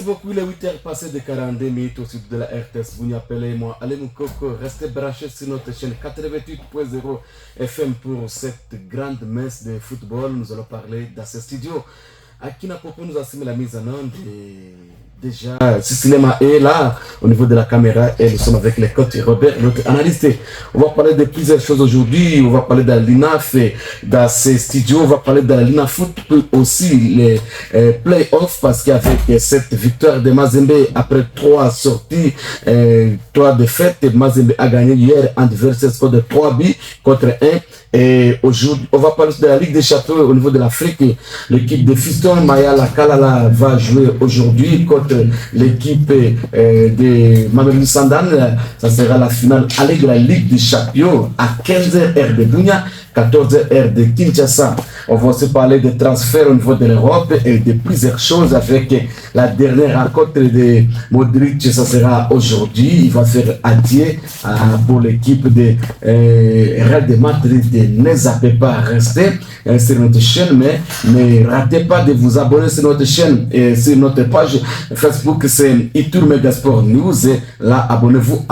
Beaucoup, il est 8h passé de 42 minutes au sud de la RTS. Vous n'y appelez moi, allez mon coco, restez branchés sur notre chaîne 88.0 FM pour cette grande messe de football. Nous allons parler dans ce studio. Akina Popo nous a soumis la mise en onde et déjà, Cicinema est là au niveau de la caméra et nous sommes avec les coachs et Robert, notre analyste. On va parler de plusieurs choses aujourd'hui. On va parler de l'INAF dans ces studios. On va parler de l'INAFoot, aussi les playoffs parce qu'avec cette victoire de Mazembe après 3 sorties, 3 défaites, Mazembe a gagné hier en diverses score de 3 buts contre 1. Et aujourd'hui, on va parler de la Ligue des Châteaux au niveau de l'Afrique. L'équipe de Fiston Maya Lakalala va jouer aujourd'hui contre l'équipe de Mamelou Sandan. Ça sera la finale aller de la Ligue des Champions à 15h heure de Bunia, 14h heure de Kinshasa. On va aussi parler de transferts au niveau de l'Europe et de plusieurs choses avec la dernière rencontre de Modric. Ça sera aujourd'hui. Il va faire adieu pour l'équipe de Real de Madrid. Ne zappez pas, restez sur notre chaîne, mais ne ratez pas de vous abonner sur notre chaîne et sur notre page Facebook, c'est Itur Megasport News. Et là, abonnez-vous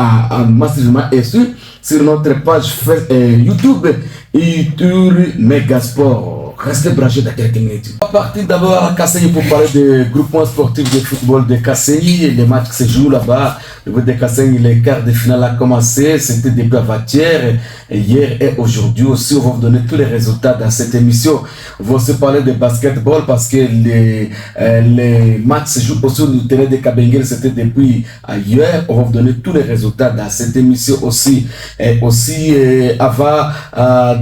massivement et sur notre page YouTube Itur Megasport. Restez branchés dans quelques minutes. On va partir d'abord à Kasséni pour parler du groupement sportif de football de Kasséni. Les matchs qui se jouent là-bas. Le niveau de Kasséni, les quarts de finale a commencé. C'était depuis avant-hier, hier et aujourd'hui aussi. On va vous donner tous les résultats dans cette émission. On va aussi parler de basketball parce que les matchs se jouent aussi au terrain de Kabengel. C'était depuis hier. On va vous donner tous les résultats dans cette émission aussi. Et aussi, avant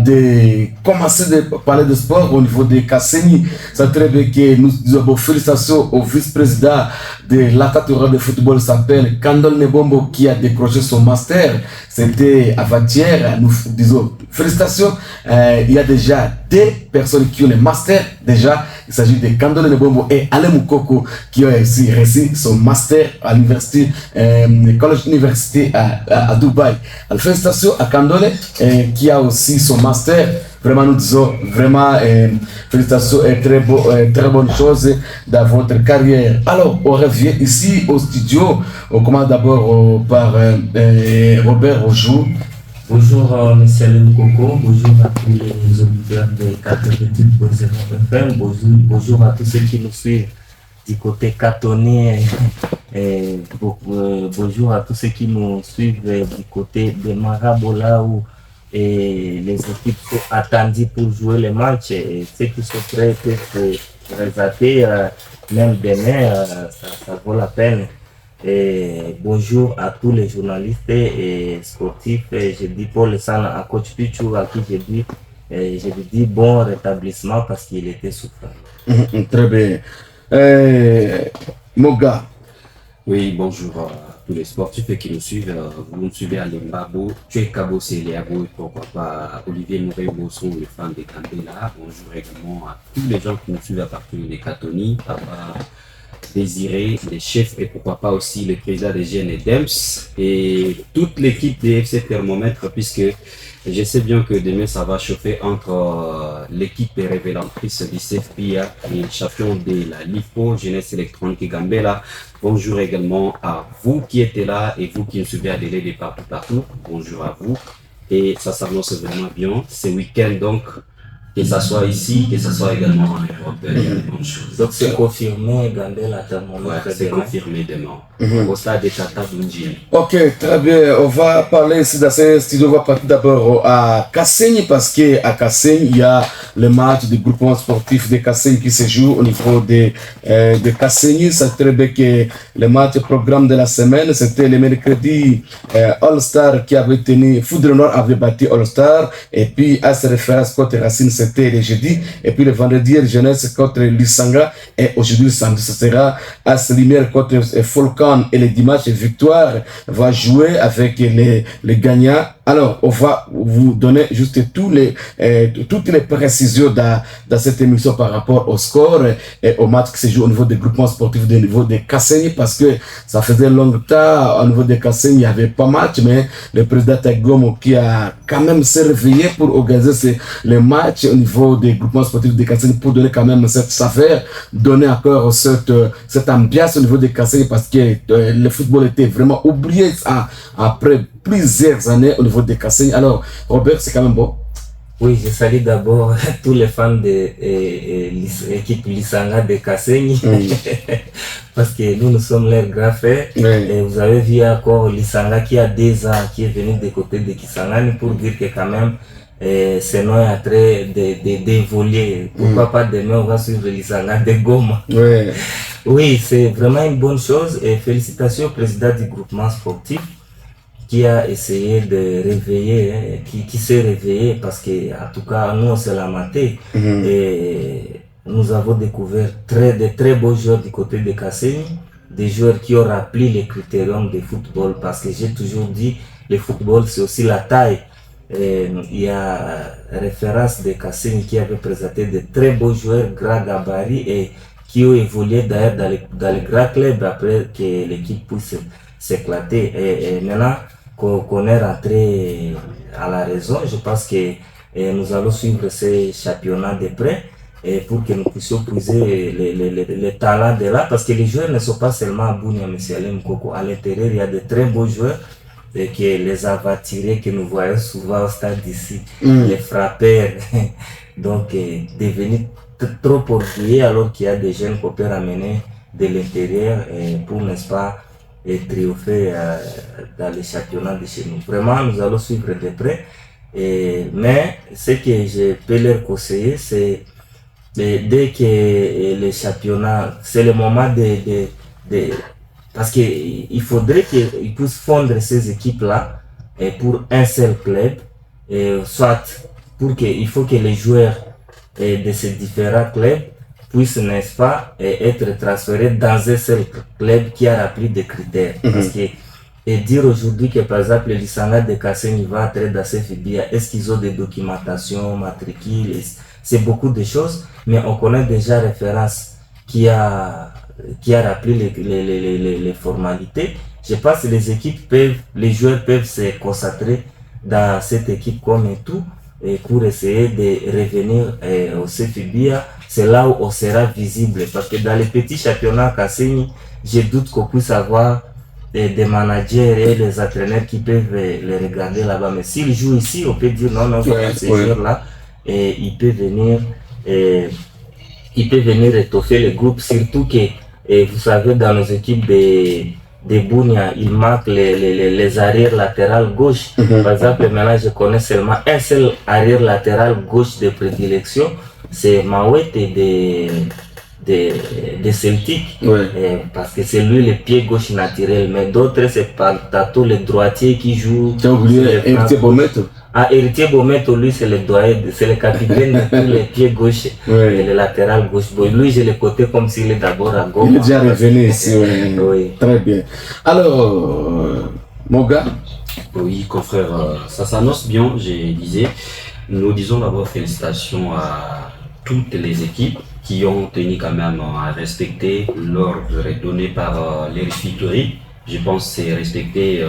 de commencer de parler de sport, au niveau de Kasséni, ça très bien que nous disons félicitations au vice-président de l'Atatura de football, s'appelle Kandol Nebombo, qui a décroché son master. C'était avant-hier. Nous disons félicitations. Il y a déjà 2 personnes qui ont le master. Déjà, il s'agit de Kandol Nebombo et Alain Moukoko qui ont aussi reçu son master à l'université, collège université à Dubaï. Alors, félicitations à Kandol qui a aussi son master. Vraiment, nous disons vraiment félicitations et très bonne chose dans votre carrière. Alors, on revient ici au studio. On commence d'abord par Robert Ojou. Bonjour, monsieur Coco. Bonjour à tous les auditeurs de 88.0 FM. Bonjour à tous ceux qui nous suivent du côté catonais. Bonjour à tous ceux qui nous suivent du côté de Marabola où et les équipes sont attendues pour jouer les matchs et ceux qui sont prêts peuvent se présenter même demain, ça vaut la peine. Et bonjour à tous les journalistes et sportifs. Et je dis Paul Sana à coach Pichou à qui je dis bon rétablissement parce qu'il était souffrant. Très bien. Moga. Oui, bonjour à tous les sportifs qui nous suivent. Vous nous suivez à Limbabo, Tchè Kabo Séléago et pourquoi pas Olivier Mouret-Bosson, le fan de Kandela. Bonjour également à tous les gens qui nous suivent à partir de Katoni, Papa Désiré, les chefs et pourquoi pas aussi le président des Jeunes et DEMS et toute l'équipe des FC Thermomètre puisque je sais bien que demain ça va chauffer entre l'équipe révélatrice du CFPA et champion de la LIFO, Jeunesse électronique Gambela. Bonjour également à vous qui êtes là et vous qui nous suivez à délai de partout. Bonjour à vous. Et ça s'annonce vraiment bien. Ce week-end donc, que ça soit ici, que ça soit également en Europe, il y a de bonnes choses. Donc c'est confirmé, Gambela Thermomètre. Ouais, c'est confirmé demain. Au stade de Tata Bunji. Ok, très bien. On va parler ici dans ce studio. On va partir d'abord à Kasséni parce qu'à Kasséni, il y a le match du groupement sportif de Kasséni qui se joue au niveau de Kasséni. C'est très bien que le match programme de la semaine, c'était le mercredi All-Star qui avait tenu, Foudre Nord avait battu All-Star et puis à ses références contre Racine, c'était le jeudi et puis le vendredi, Jeunesse contre Lissanga et aujourd'hui, samedi, ce sera As Lumière contre Folkan et le dimanche, Victoire va jouer avec les gagnants Alors, on va vous donner juste toutes les précisions dans cette émission par rapport au score et au match qui se joue au niveau des groupements sportifs, au niveau des Kasseni, parce que ça faisait longtemps, au niveau des Kasseni, il n'y avait pas match, mais le président Tagomo qui a quand même se réveillé pour organiser les matchs au niveau des groupements sportifs des Kasseni pour donner quand même cette saveur, donner encore cette ambiance au niveau des Kasseni parce que le football était vraiment oublié après plusieurs années au niveau des Kasseni. Alors, Robert, c'est quand même bon. Oui, je salue d'abord tous les fans de l'équipe Lisanga de Kasseni parce que nous sommes leurs grands frères. Et vous avez vu encore Lisanga qui a 2 ans, qui est venu des côtés de Kisangani pour dire que quand même ce nom est en train d'évoluer. Pourquoi pas demain on va suivre Lisanga de Goma. Oui, c'est vraiment une bonne chose et félicitations au président du groupement sportif qui a essayé de réveiller, qui s'est réveillé parce que, en tout cas, nous, on s'est lamenté. Et nous avons découvert de très beaux joueurs du côté de Kasseni, des joueurs qui ont rempli les critériums de football parce que j'ai toujours dit, le football, c'est aussi la taille. Et il y a référence de Kasseni qui avait présenté de très beaux joueurs, grands gabarits et qui ont évolué d'ailleurs dans les grands clubs après que l'équipe puisse s'éclater. Et maintenant, qu'on est rentré à la raison, je pense que nous allons suivre ces championnats de près et pour que nous puissions puiser les talents de là, parce que les joueurs ne sont pas seulement à Bunia, M. Alem Koko. À l'intérieur, il y a de très beaux joueurs et que les aventuriers que nous voyons souvent au stade d'ici, les frappeurs, donc devenus trop orgueilleux alors qu'il y a des jeunes qu'on peut ramener de l'intérieur pour, n'est-ce pas, et triompher dans les championnats de chez nous. Vraiment, nous allons suivre de près. Mais ce que je peux leur conseiller, c'est dès que les championnats, c'est le moment parce qu'il faudrait qu'ils puissent fondre ces équipes-là pour un seul club, soit il faut que les joueurs de ces différents clubs puisse, n'est-ce pas, être transféré dans un seul club qui a rempli des critères. Parce que, et dire aujourd'hui que, par exemple, le Lisanga de Kasseni va entrer dans ces FIBIA, est-ce qu'ils ont des documentations, matricules, c'est beaucoup de choses, mais on connaît déjà référence qui a rempli les formalités. Je pense que les joueurs peuvent se concentrer dans cette équipe comme et tout, et pour essayer de revenir au CFIBIA. C'est là où on sera visible, parce que dans les petits championnats Kasseni, je doute qu'on puisse avoir des managers et des entraîneurs qui peuvent les regarder là-bas. Mais s'ils jouent ici, on peut dire non, ces joueurs-là, et il peut venir étoffer le groupe, surtout que, vous savez, dans nos équipes de Bunia, il manque les arrières latérales gauche. Par exemple, maintenant, je connais seulement un seul arrière latéral gauche de prédilection, c'est Mawete de Celtic, parce que c'est lui le pied gauche naturel, mais d'autres c'est Tato le droitier qui joue. Tu as oublié Héritier Bometo? Ah, Héritier Bometo, lui c'est le doyen, c'est le capitaine de tous les pieds gauche et le latéral gauche. Bon, lui je le côté comme s'il est d'abord à Goma. Il est déjà revenu ici, oui. Très bien. Alors, mon gars? Oui, confrère, ça s'annonce bien, je disais. Nous disons d'abord félicitations à toutes les équipes qui ont tenu quand même à respecter l'ordre donné par les referees. Je pense que c'est respecté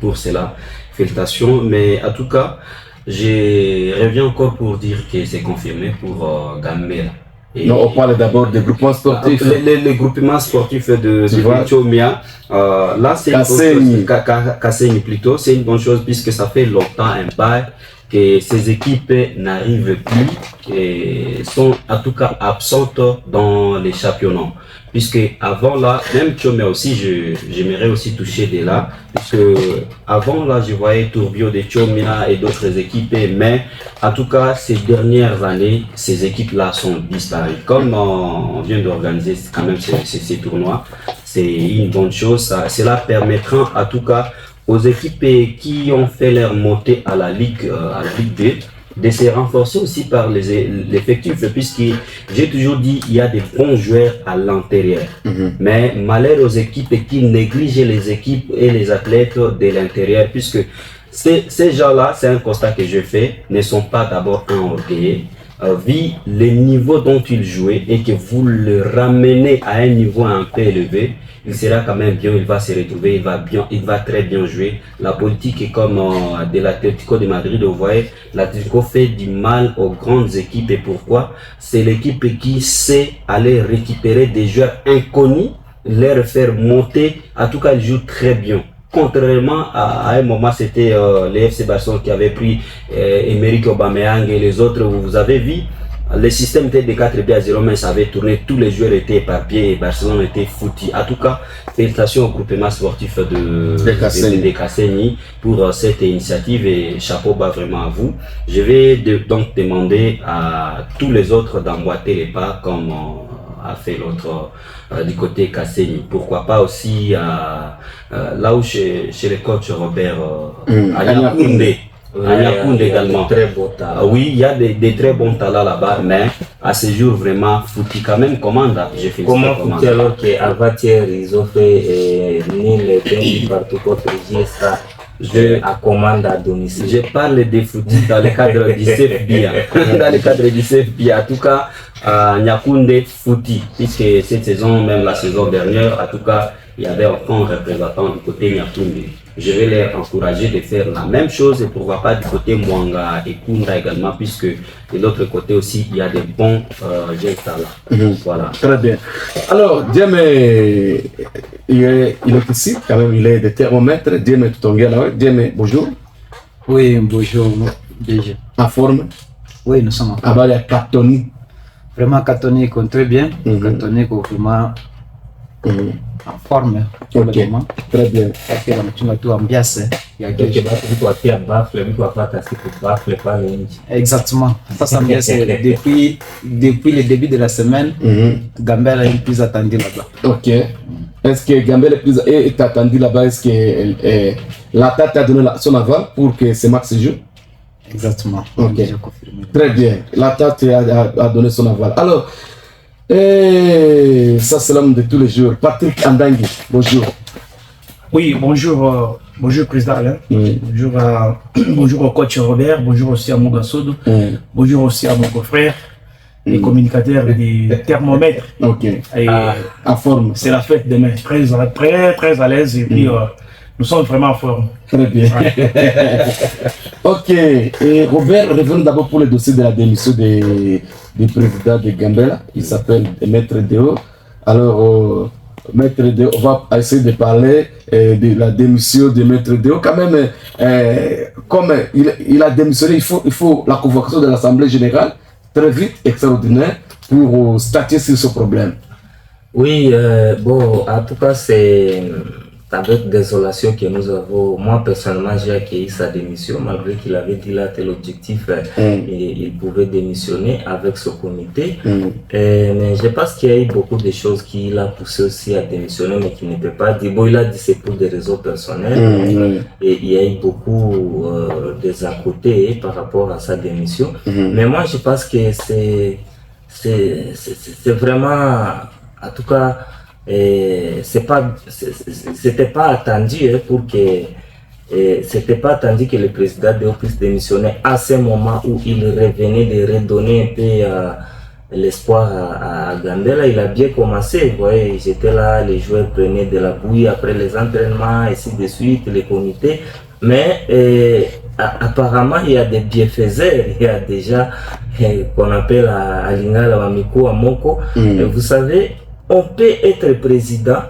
pour cela. Félicitations, mais en tout cas, je reviens encore pour dire que c'est confirmé pour Gambela. Non, on parle d'abord des groupements sportifs. Les groupements sportifs de Chomia. Là, c'est Kasseni plutôt. C'est une bonne chose puisque ça fait longtemps un bail que ces équipes n'arrivent plus et sont en tout cas absentes dans les championnats. Puisque avant là, même Chomia aussi, j'aimerais aussi toucher de là. Puisque avant là, je voyais Tourbio de Chomia et d'autres équipes, mais en tout cas, ces dernières années, ces équipes-là sont disparues. Comme on vient d'organiser quand même ces tournois, c'est une bonne chose. Cela permettra en tout cas aux équipes qui ont fait leur montée à la Ligue 2 de se renforcer aussi par l'effectif, puisque j'ai toujours dit il y a des bons joueurs à l'intérieur. Mais malheur aux équipes qui négligent les équipes et les athlètes de l'intérieur, puisque Ces gens-là, c'est un constat que je fais, ne sont pas d'abord orgueilleux. Vu le niveau dont ils jouaient et que vous le ramenez à un niveau un peu élevé, il sera quand même bien, il va se retrouver, il va très bien jouer. La politique est comme de l'Atlético de Madrid, vous voyez, l'Atlético fait du mal aux grandes équipes. Et pourquoi? C'est l'équipe qui sait aller récupérer des joueurs inconnus, les faire monter. En tout cas, ils jouent très bien. Contrairement à un moment, c'était les FC Barcelone qui avait pris Emerick Aubameyang et les autres, vous avez vu, le système était de 4-0, mais ça avait tourné, tous les joueurs étaient éparpillés et Barcelone était foutu. En tout cas, félicitations au groupement sportif de Casseni pour cette initiative et chapeau bas vraiment à vous. Je vais donc demander à tous les autres d'emboîter les pas comme a fait l'autre du côté Casseni. Pourquoi pas aussi là où chez le coach Robert Agnakoundé également. Très beau talent. Oui, il y a des très bons talents là-bas, mais à ce jour vraiment Fouti quand même commande. Comment Fouti alors qu'avant-hier ils ont fait nul partout contre GSA à commande à domicile. Je parle de Fouti dans le cadre du CFBA. Dans le cadre du CFBA, en tout cas, Agnakoundé Fouti, puisque cette saison, même la saison dernière, en tout cas, il y avait encore un représentant du côté Agnakoundé. Je vais les encourager de faire la même chose et pourquoi pas du côté Mwanga et Kunda également, puisque de l'autre côté aussi, il y a des bons jeunes talents. Voilà. Très bien. Alors, Diame, il est ici, quand même, il est des thermomètres. Diame Tutongela, Diame, bonjour. Oui, bonjour, déjà. En forme? Oui, nous sommes en forme. Avant, il y a Katoni. Vraiment, Katoni compte très bien. Katoni compte vraiment en forme. Ok, très bien. Exactement. Ça me dit depuis le début de la semaine, Gambela est plus attendu là-bas. Ok. Est-ce que Gambela est attendu là-bas? Est-ce que la tête a donné son aval pour que ce match se joue? Exactement. Ok. Très bien. La tête a donné son aval. Alors, ça c'est l'homme de tous les jours. Patrick Andangui, bonjour. Oui, bonjour, bonjour président Alain. Bonjour au coach Robert, bonjour aussi à Mogasodo, bonjour aussi à mon confrère, les communicateurs des thermomètres. Ok. En forme. C'est la fête demain, très à l'aise et puis nous sommes vraiment en forme. Très bien. Ok. Et Robert, revenons d'abord pour le dossier de la démission du président de Gambela. Il s'appelle Maître Deo. Alors, Maître Deo, on va essayer de parler de la démission de Maître Deo. Quand même, comme il a démissionné, il faut la convocation de l'Assemblée générale très vite, extraordinaire, pour statuer sur ce problème. Oui, bon, en tout cas, c'est avec désolation que nous avons, moi personnellement j'ai accueilli sa démission malgré qu'il avait dit là tel objectif et il pouvait démissionner avec ce comité. Mais je pense qu'il y a eu beaucoup de choses qui l'ont poussé aussi à démissionner mais qui ne peut pas dire. Bon, il a dit c'est pour des raisons personnelles et il y a eu beaucoup des à côté par rapport à sa démission. Mais moi je pense que c'est vraiment, en tout cas, c'était pas attendu pour que c'était pas attendu que le président Deo puisse démissionner à ce moment où il revenait de redonner un peu l'espoir à Gambela. Il a bien commencé, vous voyez, j'étais là, les joueurs prenaient de la bouillie après les entraînements, ainsi de suite, les comités, mais apparemment il y a des bienfaiseurs, il y a déjà qu'on appelle à Lingala Wamiku Amoko. Vous savez, on peut être président,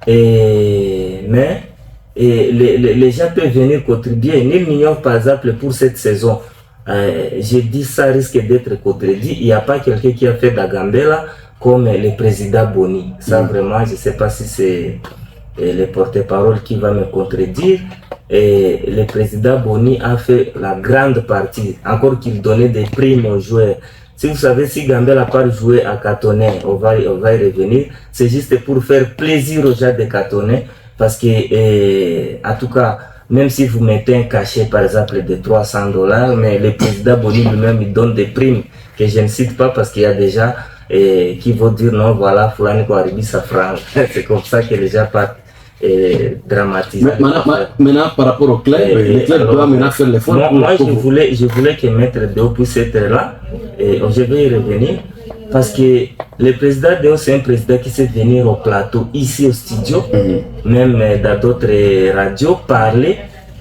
mais les gens peuvent venir contribuer. Nul n'ignore par exemple pour cette saison. J'ai dit ça risque d'être contredit. Il n'y a pas quelqu'un qui a fait d'Agambela comme le président Boni. Ça vraiment, je ne sais pas si c'est le porte-parole qui va me contredire. Et le président Boni a fait la grande partie, encore qu'il donnait des primes aux joueurs. Si vous savez, si Gambela n'a pas joué à Catonnet, on va y revenir. C'est juste pour faire plaisir aux gens de Catonnet. Parce que, en tout cas, même si vous mettez un cachet, par exemple, de $300, mais le président Boni lui-même, il donne des primes que je ne cite pas parce qu'il y a des gens qui vont dire non, voilà, Fulani Kouaribi, ça franc. C'est comme ça que les gens partent. dramatiser. Maintenant, par rapport au club, le club doit maintenant faire l'effort. Moi, je voulais que Maître Deo puisse être là, et je vais y revenir, parce que le président Deo, c'est un président qui sait venir au plateau, ici au studio, même dans d'autres radios, parler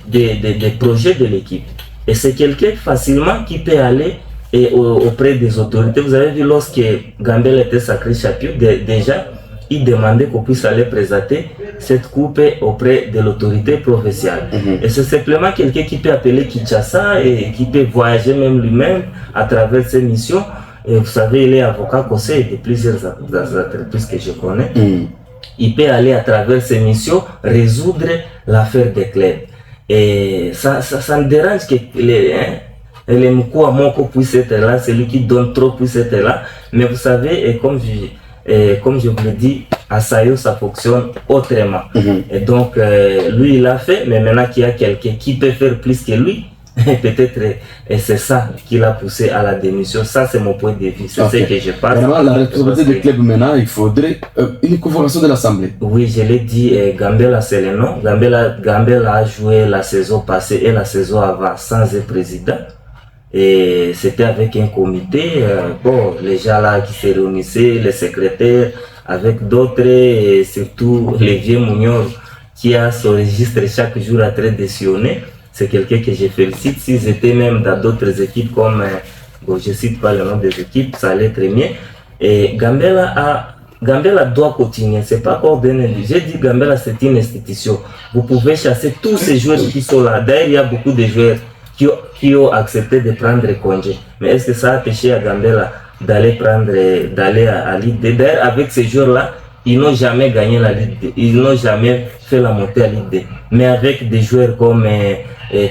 des projets de l'équipe. Et c'est quelqu'un facilement qui peut aller auprès des autorités. Vous avez vu, lorsque Gambela était sacré champion, déjà, il demandait qu'on puisse aller présenter cette coupe auprès de l'autorité provinciale. Et c'est simplement quelqu'un qui peut appeler Kinshasa et qui peut voyager même lui-même à travers ses missions. Et vous savez, il est avocat conseil de plusieurs entreprises que je connais. Il peut aller à travers ses missions résoudre l'affaire des clubs. Et ça me dérange que les Moukou à Moko puissent être là, celui qui donne trop puisse être là. Mais vous savez, et comme je vous l'ai dit, à Sayo, ça fonctionne autrement. Et donc, lui, il a fait, mais maintenant qu'il y a quelqu'un qui peut faire plus que lui, peut-être, et c'est ça qui l'a poussé à la démission. Ça, c'est mon point de vue. C'est ce que je pense. Vraiment, la responsabilité du club maintenant, il faudrait une convocation de l'Assemblée. Oui, je l'ai dit, Gambela, c'est le nom. Gambela a joué la saison passée et la saison avant sans un président. Et c'était avec un comité, les gens là qui se réunissaient, les secrétaires, avec d'autres, et surtout les vieux Mounior qui a son registre chaque jour à très décionné. C'est quelqu'un que je félicite. S'ils étaient même dans d'autres équipes comme, je ne cite pas le nom des équipes, ça allait très bien. Et Gambela doit continuer, c'est pas coordonné. J'ai dit Gambela c'est une institution. Vous pouvez chasser tous ces joueurs qui sont là. D'ailleurs, il y a beaucoup de joueurs qui ont accepté de prendre congé. Mais est-ce que ça a empêché à Gambela d'aller à Ligue 2? D'ailleurs, avec ces joueurs-là, ils n'ont jamais gagné la Ligue 2. Ils n'ont jamais fait la montée à Ligue 2. Mais avec des joueurs comme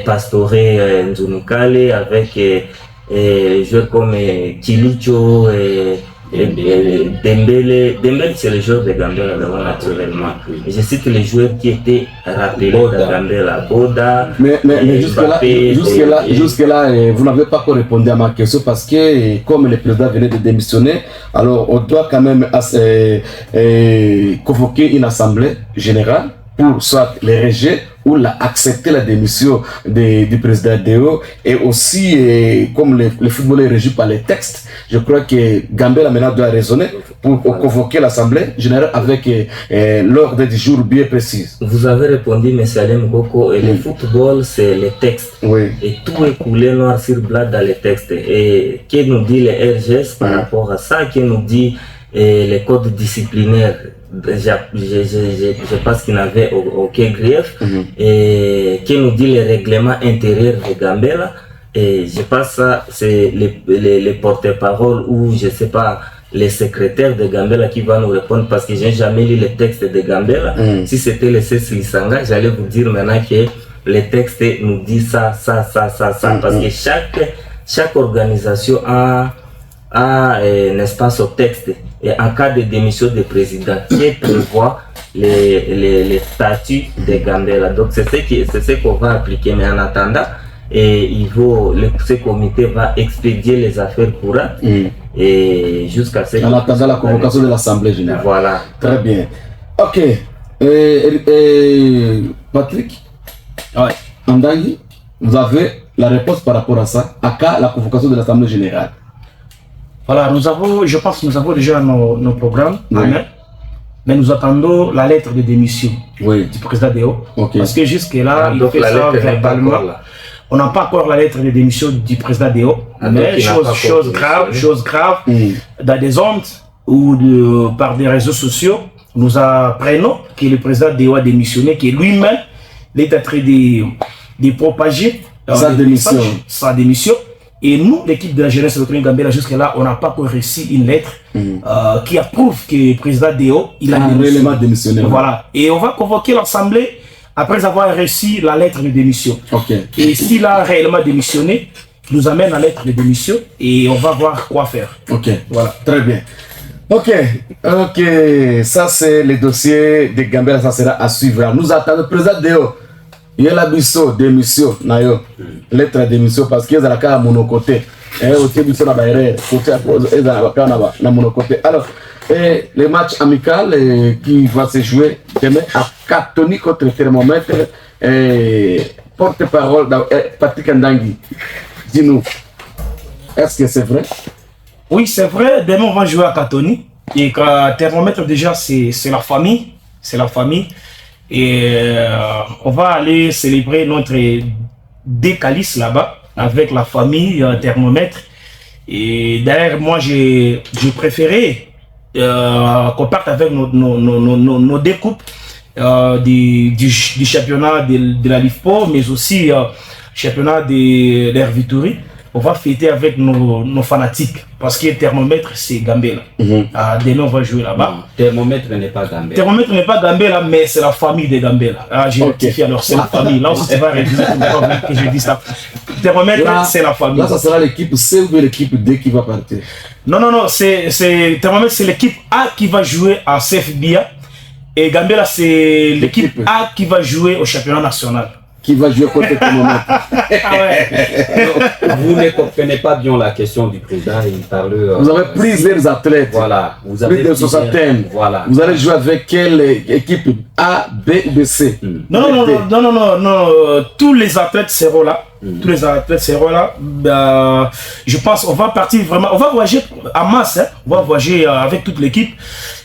Pastore Nzunikale, avec des joueurs comme Kilicho, Dembele, c'est le joueur de Gambela naturellement. Et je cite les joueurs qui étaient rappelés de Gambela, Boda. Mais jusque-là, vous n'avez pas encore répondu à ma question parce que comme le président venait de démissionner, alors on doit quand même convoquer une assemblée générale pour soit les rejeter ou accepter la démission du président Deo. Et aussi, comme le football est régi par les textes, je crois que Gambela maintenant doit raisonner pour convoquer l'Assemblée générale avec l'ordre du jour bien précis. Vous avez répondu, M. Alem Goko, et le football, c'est les textes. Oui. Et tout est coulé noir sur blanc dans les textes. Et qu'est-ce nous dit les RGS par rapport à ça? Qu'est-ce nous dit les codes disciplinaires? Je pense qu'il n'avait aucun grief. Et qui nous dit les règlements intérieurs de Gambela. Et je pense que ça, c'est les porte-parole ou je sais pas, les secrétaires de Gambela qui vont nous répondre parce que j'ai jamais lu les textes de Gambela. Si c'était le CES Lisanga, j'allais vous dire maintenant que les textes nous disent ça. Parce que chaque organisation a n'est-ce pas, ce texte. Et en cas de démission de président, qui prévoit les statuts de Gambela. Donc c'est ce qu'on va appliquer. Mais en attendant, ce comité va expédier les affaires courantes et jusqu'à ce en attendant la convocation de l'Assemblée générale. Voilà. Très bien. Ok. Patrick, Andagi, vous avez la réponse par rapport à ça, à la convocation de l'Assemblée générale. Voilà, je pense que nous avons déjà nos programmes, mais nous attendons la lettre de démission du président Deo. Parce que jusque-là, il fait ça verbalement. On n'a pas encore la lettre de démission du président Deo, mais chose grave, dans des ondes ou par des réseaux sociaux, nous apprenons que le président Deo a démissionné, que lui-même est en train de propager sa démission. Et nous, l'équipe de la jeunesse de Gambela, jusque-là, on n'a pas encore reçu une lettre qui approuve que le président Deo il a démissionné. Voilà. Et on va convoquer l'Assemblée après avoir reçu la lettre de démission. Et s'il a réellement démissionné, il nous amène la lettre de démission et on va voir quoi faire. Voilà. Très bien. Ça c'est le dossier de Gambela, ça sera à suivre. Nous attendons le président Deo. Il y a la démission, lettre de démission parce qu'il y a la monocoté. Alors, Et le match amical qui va se jouer demain à Katoni contre Thermomètre. Porte-parole Patrick Ndangui, dis-nous, est-ce que c'est vrai? Oui, c'est vrai. Demain, on va jouer à Katoni. Et Thermomètre, déjà, c'est la famille. C'est la famille. Et on va aller célébrer notre décalice là-bas avec la famille Thermomètre. Et d'ailleurs, moi, j'ai préféré qu'on parte avec nos découpes du championnat de la LIFPO, mais aussi championnat de l'Air Vittori. On va fêter avec nos fanatiques parce que Thermomètre c'est Gambela. Demain on va jouer là-bas. Thermomètre n'est pas Gambela. Thermomètre n'est pas Gambela, mais c'est la famille de Gambela. J'ai rectifié, alors c'est la famille. Là aussi tu vas réviser que je dis ça. Thermomètre c'est la famille. Là ça sera l'équipe C ou l'équipe D qui va partir? Non, c'est Thermomètre c'est l'équipe A qui va jouer à CFBA et Gambela c'est l'équipe A qui va jouer au championnat national. Qui va jouer contre Thermomètre. Vous ne comprenez pas bien la question du président. Il parle. Vous avez pris les athlètes. Voilà. Vous avez pris des soixantaines. Voilà. Vous allez jouer avec quelle équipe? A, B ou C? Non. Tous les athlètes seront là. Tous les athlètes seront là. Je pense on va partir vraiment. On va voyager en masse. Hein. On va voyager avec toute l'équipe.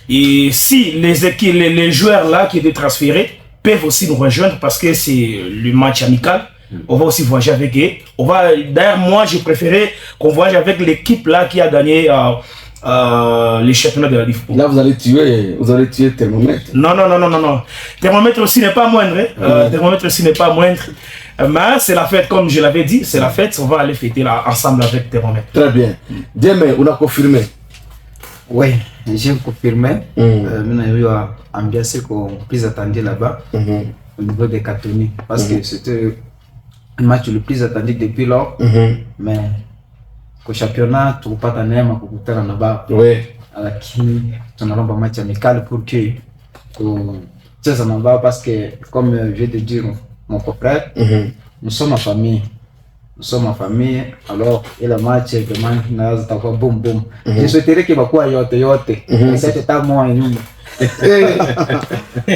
Et si les joueurs là qui étaient transférés peuvent aussi nous rejoindre parce que c'est le match amical. On va aussi voyager avec eux. D'ailleurs, moi, j'ai préféré qu'on voyage avec l'équipe là qui a gagné les championnats de la LIFPO. Là, vous allez tuer Thermomètre. Non. Thermomètre aussi n'est pas moindre. Thermomètre aussi n'est pas moindre. Mais c'est la fête, comme je l'avais dit, c'est la fête. On va aller fêter là ensemble avec Thermomètre. Très bien. Demain, on a confirmé. Oui, j'ai confirmé. Nous avons eu ambiance qu'on plus attendu là-bas au niveau des Katoni parce que c'était un match le plus attendu depuis lors. Mais au championnat, tu ne peux pas t'en aimer pour couper là-bas. Oui. Lakini tunalomba match amical pour que tu ça là-bas parce que comme je viens de dire mon frère, nous sommes en famille. Nous sommes en famille, alors et le match vraiment naza takuwa boum boum. Je souhaiterais que bakua yote c'est ta moi et nous.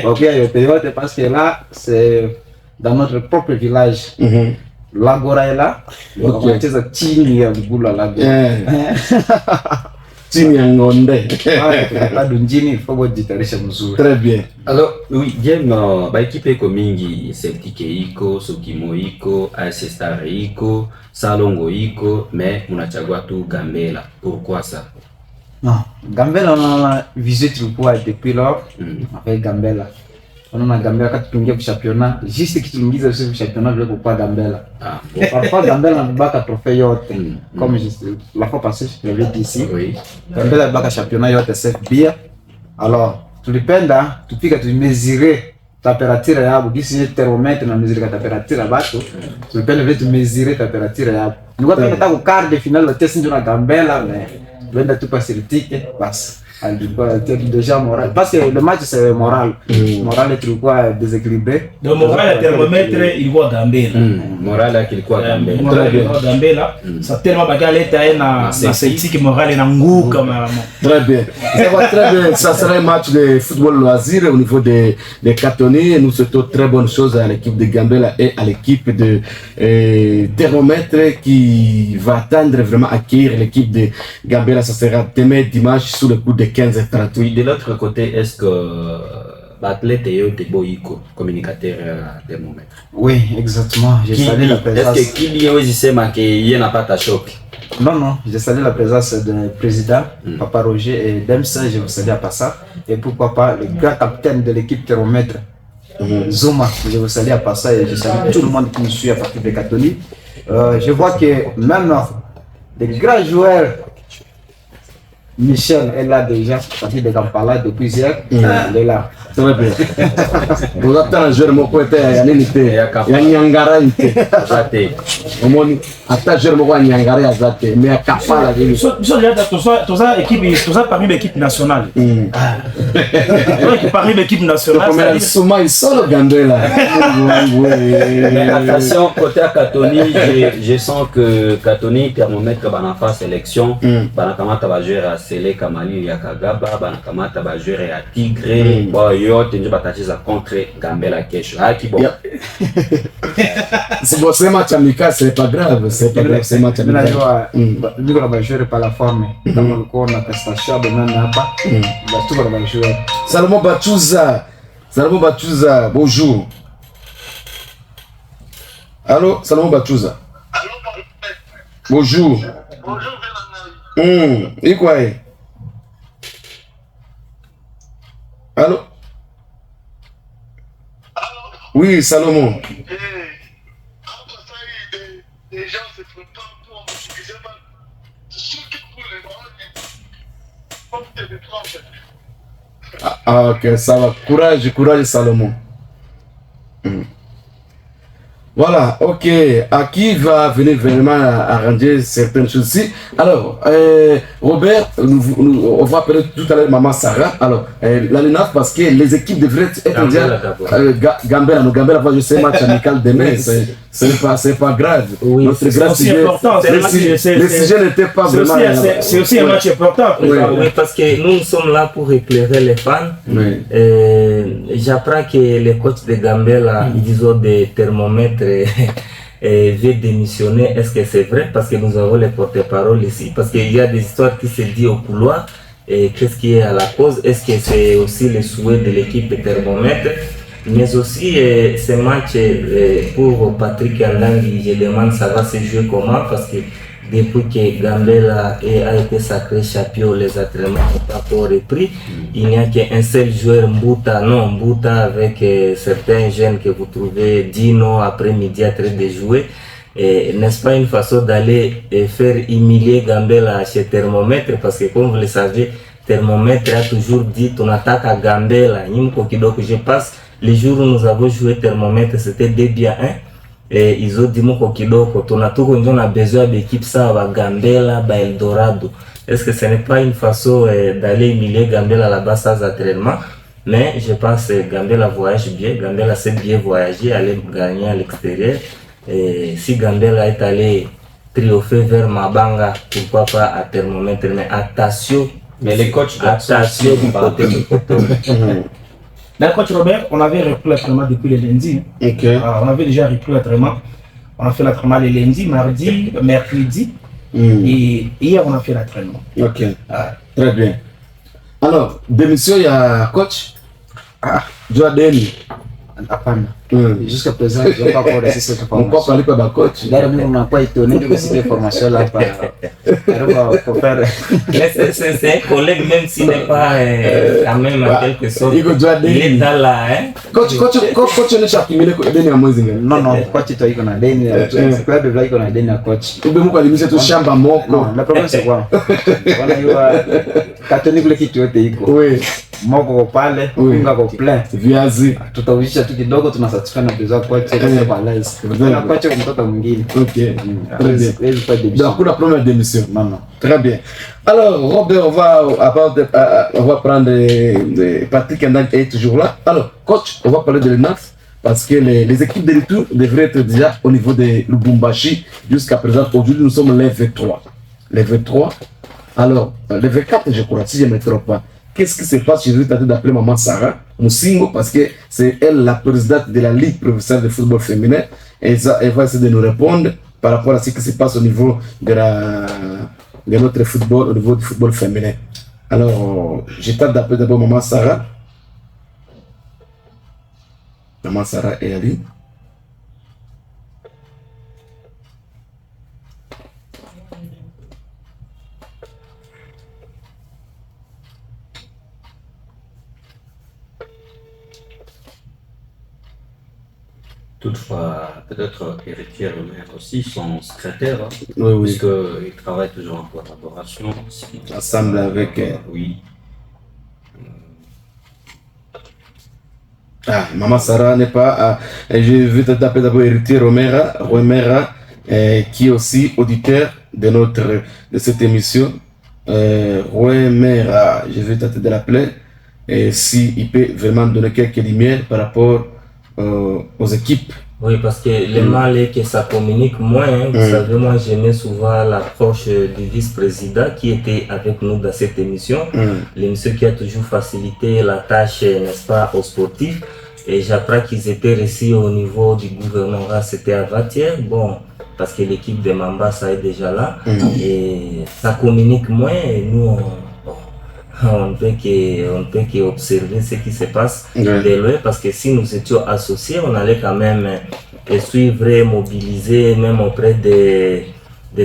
Bakua yote parce que là c'est dans notre propre village. L'agora est là. Wanacheza chini ya Bugula lago. Chini ya Ngonde. Bado njini faut jitarisha mzuri. Très bien. Alors oui, bien équipe iko mingi, Celtic iko, Sokimo iko, AS Star iko, Salongo iko, mais munachagua tu Gambela. Pourquoi ça? Non, Gambela on a visité depuis lors avec Gambela. On a Gambela quand tu ingia championnat, juste que tu ingiza au championnat vile kwa Gambela. Parfois Gambela anabaka trophée yote. Comme la fois passée, je l'avais dit ici. Oui. Gambela anabaka championnat yote c'est bien. Alors, tulipenda tupika tumesurer température yabo, gisi thermomètre na mesurer température ya bato. Tulipenda vile tumesurer température yabo. Nilikuwa tunataka ku quart de finale la test ndio na Gambela mais tuenda tu passer le ticket basi. Déjà moral parce que le match c'est moral. Moral est quoi déséquilibré. Le moral Thermomètre il voit Gambela. Moral kilikuwa Gambela. Moral Gambela. Ça tellement bagarre na Celtic moral na ngou comme très bien. Ça va très bien. Ça sera un match de football loisir au niveau des Katoni. Nous souhaitons très bonnes choses à l'équipe de Gambela et à l'équipe de Thermomètre qui va attendre vraiment accueillir l'équipe de Gambela. Ça sera demain dimanche sous le coup de 15h30. Oui, de l'autre côté, est-ce que l'athlète est Boyko, communicateur Thermomètre? Oui, exactement. J'ai salué la présence. Est-ce qu'il y a aussi qu'il n'a pas ta choc? Non, je salue la présence du président, Papa Roger et Dems, je vous salue à Passa. Et pourquoi pas le grand capitaine de l'équipe Thermomètre, Zoma, je vous salue à Passa et je salue tout le monde qui nous suit à partir des catholiques. Je vois que même des grands joueurs, Michel est là déjà, parti de Kampala depuis hier, il est là. Très bien. Vous attendez un joueur moko était ya nini te ya Nyangara inte Zate. Omoni ata joueur moko ya Nyangara ya Zate mais ya Kampala vile. Toza équipe, toza parmi l'équipe nationale. Parmi l'équipe nationale. Comme Souma il solo Gambela. Mais attention côté à Katoni, je sens que Katoni Thermomètre bana fa sélection, bana kamata va jouer à Seleka Mali ya Kagaba banakamata ba joueur ya Tigre bon yote ndio batacheza contre Gambela kesho haki bon C'est bon, c'est un match amical, c'est pas grave, c'est pas grave, c'est un match amical. Niko na bajoueur pa la forme kama ulikuwa na prestation benana hapa basi tuko na bajoueur. Salomon Bachouza, bonjour. Allô, Salomon Bachouza. Bonjour. Bonjour, Et quoi? Allô? Oui, Salomon. Les gens se font pas pour m'utiliser pas. Surtout pour les marques. Ah, ok, ça va. Courage, Salomon. Voilà, ok. Qui va venir vraiment arranger certaines choses ici. Alors, Robert, on va appeler tout à l'heure Maman Sarah. Alors, la LINAF, parce que les équipes devraient être Gambela. Gambela va jouer ce match amical demain. C'est pas grave. Oui, notre c'est aussi important. Le sujet n'était pas vraiment. C'est aussi un match important. Oui, parce que nous sommes là pour éclairer les fans. Oui. J'apprends que les coachs de Gambela, ils ont des thermomètres et veut démissionner. Est-ce que c'est vrai? Parce que nous avons les porte-paroles ici. Parce qu'il y a des histoires qui se disent au couloir. Et qu'est-ce qui est à la cause? Est-ce que c'est aussi le souhait de l'équipe thermomètre? Mais aussi, ce match pour Patrick Andangi, je demande ça va se jouer comment? Parce que depuis que Gambela a été sacré champion, les entraînements n'ont pas encore repris. Il n'y a qu'un seul joueur, Mbuta avec certains jeunes que vous trouvez Dino après-midi en train de jouer. N'est-ce pas une façon d'aller faire humilier Gambela chez Thermomètre? Parce que comme vous le savez, Thermomètre a toujours dit on attaque à Gambela. Je passe les jours où nous avons joué Thermomètre, c'était 2-1. Et ils ont dit mon kidoko, on a besoin d'équipe ça va Gambela, ba Eldorado. Est-ce que ce n'est pas une façon d'aller humilier Gambela là-bas sans entraînement? Mais je pense que Gambela voyage bien, Gambela sait bien voyager, aller gagner à l'extérieur. Et si Gambela est allé triompher vers Mabanga, pourquoi pas à Thermomètre? Mais attention, mais les coachs attention du côté de Coton. Là, coach Robert, on avait repris l'entraînement depuis le lundi. Okay. On avait déjà repris l'entraînement. On a fait l'entraînement le lundi, mardi, mercredi. Et hier, on a fait l'entraînement. Ok, très bien. Alors, démission, il y a coach Joadeni. Hapana. Jusqu'à présent, je n'ai pas encore reçu cette On peut formation. parler pas de coach. D'ailleurs, nous, on n'a pas étonné de recevoir cette formation-là. Pour faire. C'est un collègue, même s'il n'est pas quand même en quelque sorte. Il est dans la. Coach, on est accumulé Deni à Mozinga. Non, coach, tu as eu qu'on a deni. C'est quoi de là qu'on a deni à coach? Tu peux me dire que tu chamba moko. Non, le problème c'est quoi? On a eu catholique le qui tu es. Oui. Moko pale, pinga ko plein. Viazi. Tutawisha tu kidogo tunasatisfika na besoin kwa kwa balance. Na kwa mtoto mwingine. Ok. Très bien. Donc pour la première démission. Non. Très bien. Alors Robert, on va prendre Patrick Ndang est toujours là. Alors coach, on va parler de l'ENAF parce que les équipes de retour devraient être déjà au niveau de Lubumbashi jusqu'à présent. Aujourd'hui nous sommes les V3. Les V3. Alors les V4 je crois si je ne me trompe pas. Qu'est-ce qui se passe? Je vais tenter d'appeler Maman Sarah Moussingo parce que c'est elle la présidente de la Ligue professionnelle de football féminin et elle va essayer de nous répondre par rapport à ce qui se passe au niveau de notre football, au niveau du football féminin. Alors, je tente d'appeler d'abord Maman Sarah. Maman Sarah est en ligne. Toutefois, peut-être Héritier Romer aussi, son secrétaire, Oui. puisqu'il travaille toujours en collaboration. Ensemble avec... Oui. Maman Sarah n'est pas... je vais te taper d'abord Héritier Romera, qui est aussi auditeur de cette émission. Romera, je vais tenter de l'appeler, s'il peut vraiment donner quelques lumières par rapport aux équipes Oui, parce que le mal est que ça communique moins. Hein. Vous savez, moi j'aimais souvent l'approche du vice-président qui était avec nous dans cette émission. L'émission qui a toujours facilité la tâche, n'est-ce pas, aux sportifs. Et j'apprends qu'ils étaient reçus au niveau du gouvernorat, c'était à Vatière. Bon, parce que l'équipe de Mambasa est déjà là. Et ça communique moins. Et nous, on ne peut qu'observer ce qui se passe de loin, parce que si nous étions associés, on allait quand même suivre et mobiliser même auprès des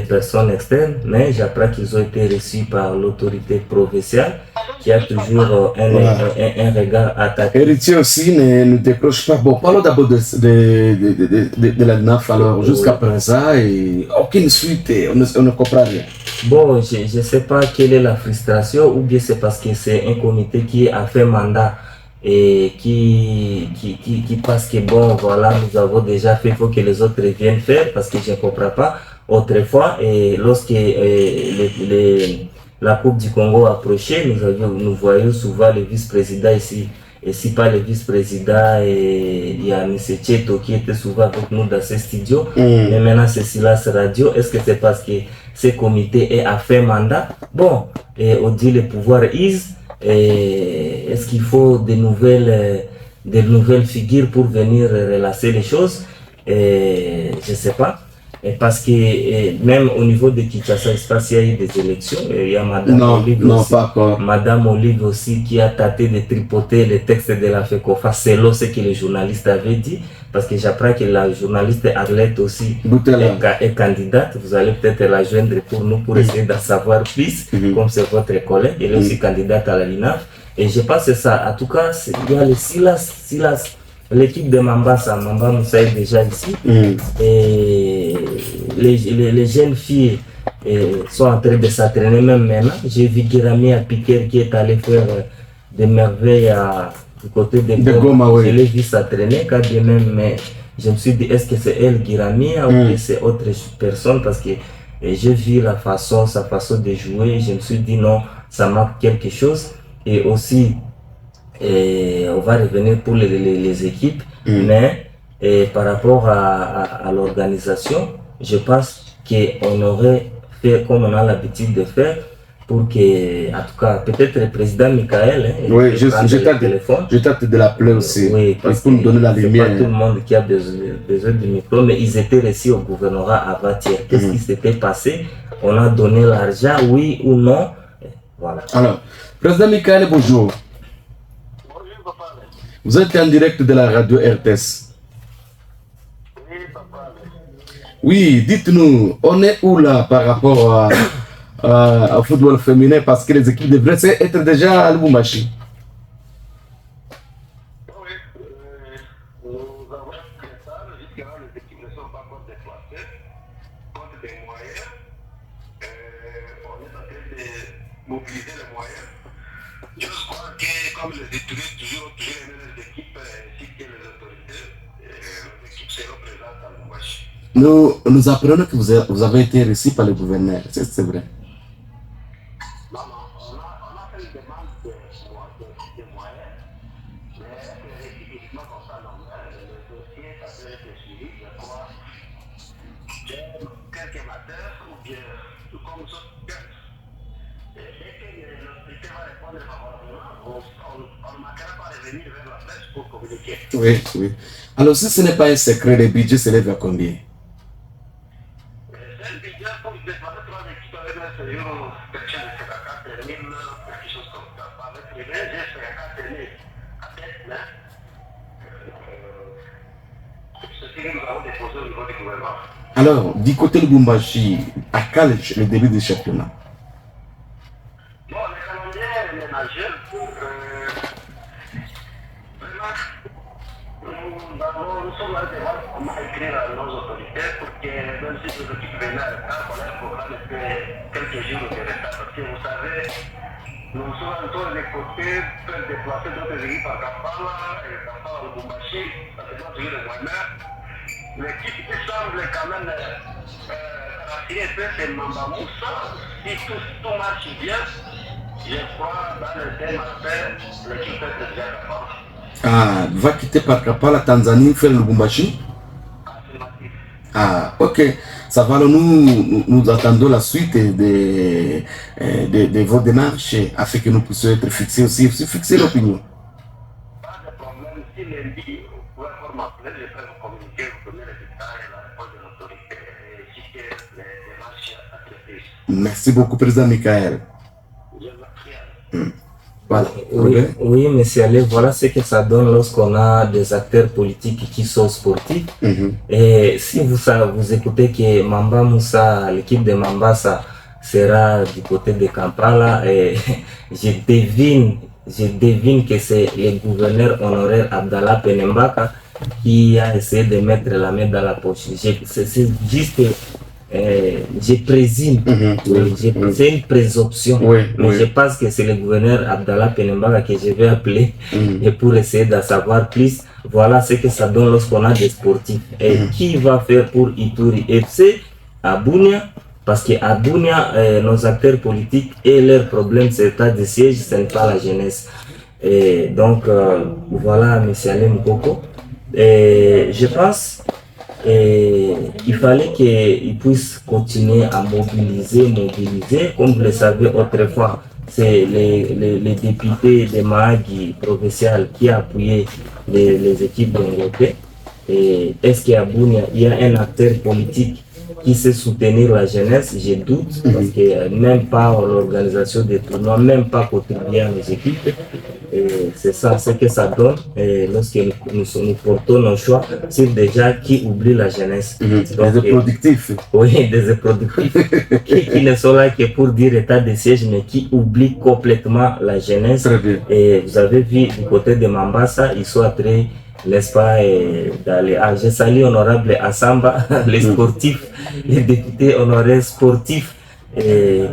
personnes externes, mais j'apprends qu'ils ont été reçus par l'autorité provinciale qui a toujours un regard attaqué. Héritier aussi ne décroche pas. Bon, parlons d'abord de la NAF. Alors, jusqu'à présent, et aucune suite, on ne comprend rien. Bon, je ne sais pas quelle est la frustration, ou bien c'est parce que c'est un comité qui a fait mandat et qui pense que bon, voilà, nous avons déjà fait, il faut que les autres viennent faire, parce que je ne comprends pas. Autrefois, et lorsque la Coupe du Congo approchait, nous voyons souvent le vice-président ici. Et si pas le vice-président, il y a M. Tcheto qui était souvent avec nous dans ce studio. Mais maintenant c'est Silas Radio. Est-ce que c'est parce que ce comité a fait mandat? Bon, et on dit le pouvoir est-ce qu'il faut de nouvelles figures pour venir relancer les choses? Je ne sais pas. Parce que même au niveau de Kinshasa, il y a eu des élections. Il y a Madame Olive aussi qui a tenté de tripoter les textes de la FECOFA selon ce que les journalistes avaient dit. Parce que j'apprends que la journaliste Arlette aussi est candidate. Vous allez peut-être la joindre pour nous pour essayer d'en savoir plus, comme c'est votre collègue. Elle est aussi candidate à la LINAF. Et je pense que ça. En tout cas, il y a le Silas. L'équipe de Mambasa Moussa est déjà ici. Et les jeunes filles sont en train de s'entraîner même maintenant. J'ai vu Girami à Piquer qui est allé faire des merveilles du côté de Goma. Je l'ai vu s'entraîner quand même, mais je me suis dit, est-ce que c'est elle Girami ou c'est autre personne, parce que j'ai vu sa façon de jouer. Je me suis dit non, ça manque quelque chose. Et aussi, on va revenir pour les équipes, mais par rapport à l'organisation, je pense qu'on aurait fait comme on a l'habitude de faire, pour que, en tout cas, peut-être le président Michael, je tente de l'appeler aussi, oui, parce pour nous donner la lumière. Pas tout le monde qui a besoin du micro, mais ils étaient reçus au gouvernorat à Vatière. Qu'est-ce qui s'était passé? On a donné l'argent, oui ou non? Voilà. Alors, président Michael, bonjour. Vous êtes en direct de la radio RTS. Oui, papa. Oui, dites-nous, on est où là par rapport au football féminin, parce que les équipes devraient être déjà à Lubumbashi. Oui, nous avons fait ça, jusqu'à là les équipes ne sont pas encore déplacées, compte des moyens. On est en train de mobiliser les moyens. Je crois que comme les étudiants toujours aimé les équipes, ainsi que les autorités, les équipes seront présentes à Lubumbashi. Nous apprenons que vous avez été reçu par le gouverneur, c'est vrai. Non, on a fait une demande de moyens, mais effectivement, comme ça, le dossier, ça peut être suivi, je crois, quelques matins, ou bien, tout comme ça, dès que l'autorité va répondre favorablement, on ne manquera pas de venir vers la presse pour communiquer. Oui. Alors, si ce n'est pas un secret, le budget s'élève à combien? C'est un budget pour déplacer 3 équipes avec un sérieux, quelque chose de 4 000, quelque chose comme ça. Avec les mains, j'ai 4 000 à tête, mais ce que nous avons déposé au niveau du gouvernement. Alors, du côté de Lubumbashi, à quel le début du championnat? Bon, le calendrier est ménagé. Vraiment, nous sommes là devant comment écrire à nos autorités pour que même si nos équipes venaient à retard, on a un programme de quelques jours de retard. Parce que vous savez, nous sommes tous les côtés peuvent déplacer d'autres équipes à Kampala et Kampala à Lubumbashi, ça dépend toujours des moyens. L'équipe qui semble quand même rassurer un peu, c'est Mamba Moussa. Si tout marche bien, je crois dans le thème à faire, l'équipe peut être déjà capable. Va quitter par Kampala, Tanzanie, faire le Lubumbashi? Ah, ok. Ça va, alors nous attendons la suite de vos démarches afin que nous puissions être fixés aussi, fixer l'opinion. Pas de problème. Si lundi, vous pouvez encore m'appeler, je peux vous communiquer, vous donner les détails et la réponse de l'autorité et si c'est les démarches à traiter. Merci beaucoup, Président Michael. Je vous prie. Voilà. Oui, monsieur Allé, voilà ce que ça donne lorsqu'on a des acteurs politiques qui sont sportifs. Et si vous écoutez que Mamba Moussa, l'équipe de Mambasa sera du côté de Kampala, et je devine que c'est le gouverneur honoraire Abdallah Penembaka qui a essayé de mettre la main dans la poche. C'est juste... je présume, c'est une présomption, mais je pense que c'est le gouverneur Abdallah Penembaka que je vais appeler et pour essayer de savoir plus. Voilà ce que ça donne lorsqu'on a des sportifs. Et qui va faire pour Ituri FC à Bunia? Parce qu'à Bunia, nos acteurs politiques et leurs problèmes, c'est l'état de siège, ce n'est pas la jeunesse. Et donc, voilà, M. Alem Koko. Et je pense il fallait qu'ils puissent continuer à mobiliser. Comme vous le savez autrefois, c'est les députés de Mahagi provincial qui a appuyé les équipes d'Angote. Et est-ce qu'à Bunia, il y a un acteur politique qui sait soutenir la jeunesse? Je doute, parce que même pas l'organisation des tournois, même pas contribuer à nos équipes. C'est ça, ce que ça donne lorsque nous portons nos choix sur déjà qui oublie la jeunesse. Donc, des productifs. Oui, des productifs qui ne sont là que pour dire état de siège, mais qui oublient complètement la jeunesse. Très bien. Et vous avez vu du côté de Mambasa, ils sont entrés, n'est-ce pas, d'aller. Je salue honorable Assamba, les sportifs, les députés honoraires sportifs.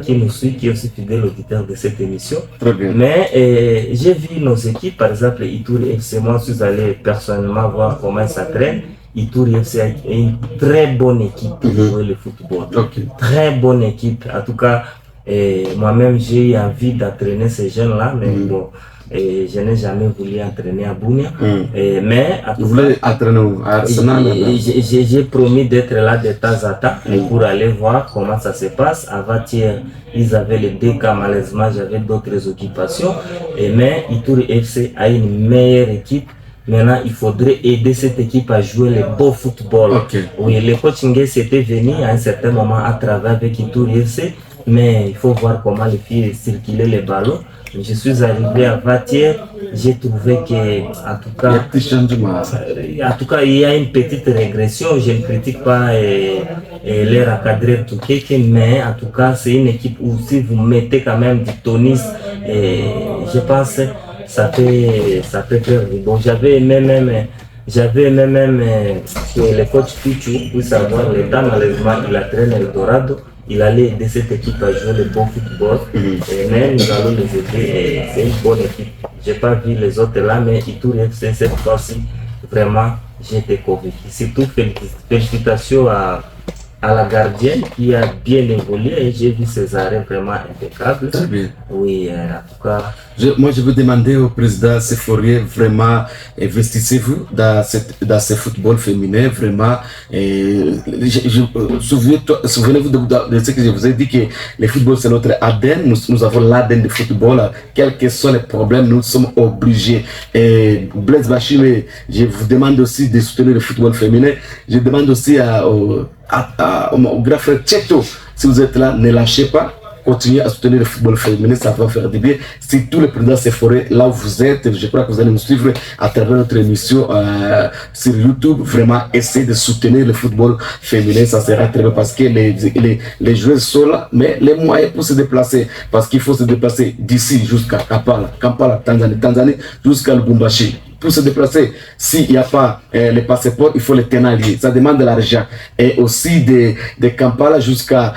Qui nous suit, qui est aussi fidèle auditeur de cette émission. Très bien. Mais j'ai vu nos équipes, par exemple Ituri FC, moi je suis allé personnellement voir comment ça traîne. Ituri FC est une très bonne équipe pour jouer le football. Très bonne équipe. En tout cas, moi-même j'ai eu envie d'entraîner ces jeunes-là, mais bon, je n'ai jamais voulu entraîner à Bunia. Mais vous voulez entraîner à Arsenal? J'ai promis d'être là de temps en temps pour aller voir comment ça se passe. Avant-hier, ils avaient les 2 cas, malheureusement, j'avais d'autres occupations. Mais Ituri FC a une meilleure équipe. Maintenant, il faudrait aider cette équipe à jouer le beau football. Oui, le coaching s'était venu à un certain moment à travailler avec Ituri FC, mais il faut voir comment les filles circulaient les ballons. Je suis arrivé avant-hier, j'ai trouvé que, en tout cas, il y a une petite régression. Je ne critique pas leur encadreur Toukeke, mais en tout cas, c'est une équipe où si vous mettez quand même du tonus, je pense ça peut faire du bon. J'avais aimé même que le coach Pichu puisse avoir le temps, malheureusement, il entraîne Eldorado. Il allait aider cette équipe à jouer le bon football. Mais nous allons les aider. C'est une bonne équipe. Je n'ai pas vu les autres là, mais Ituri FC cette fois-ci, vraiment, j'ai été convaincu. Surtout félicitations à la gardienne qui a bien évolué et j'ai vu ses arrêts vraiment impeccables. Très bien. Oui, en tout cas. Moi, je veux demander au président Sefourier, vraiment, investissez-vous dans ce football féminin, vraiment. Souvenez-vous de ce que je vous ai dit, que le football, c'est notre ADN. Nous avons l'ADN du football. Quels que soient les problèmes, nous sommes obligés. Et Blaise Bachime, je vous demande aussi de soutenir le football féminin. Je demande aussi au grand frère Tcheto, si vous êtes là, ne lâchez pas. Continuez à soutenir le football féminin, ça va faire du bien. Si tous les présidents Sefourier, là où vous êtes, je crois que vous allez nous suivre à travers notre émission sur YouTube. Vraiment, essayez de soutenir le football féminin, ça sera très bien parce que les joueurs sont là, mais les moyens pour se déplacer, parce qu'il faut se déplacer d'ici jusqu'à Kampala, Tanzanie, jusqu'à Lubumbashi. Pour se déplacer, s'il n'y a pas les passeports, il faut les tenaliers. Ça demande de l'argent. Et aussi de Kampala jusqu'à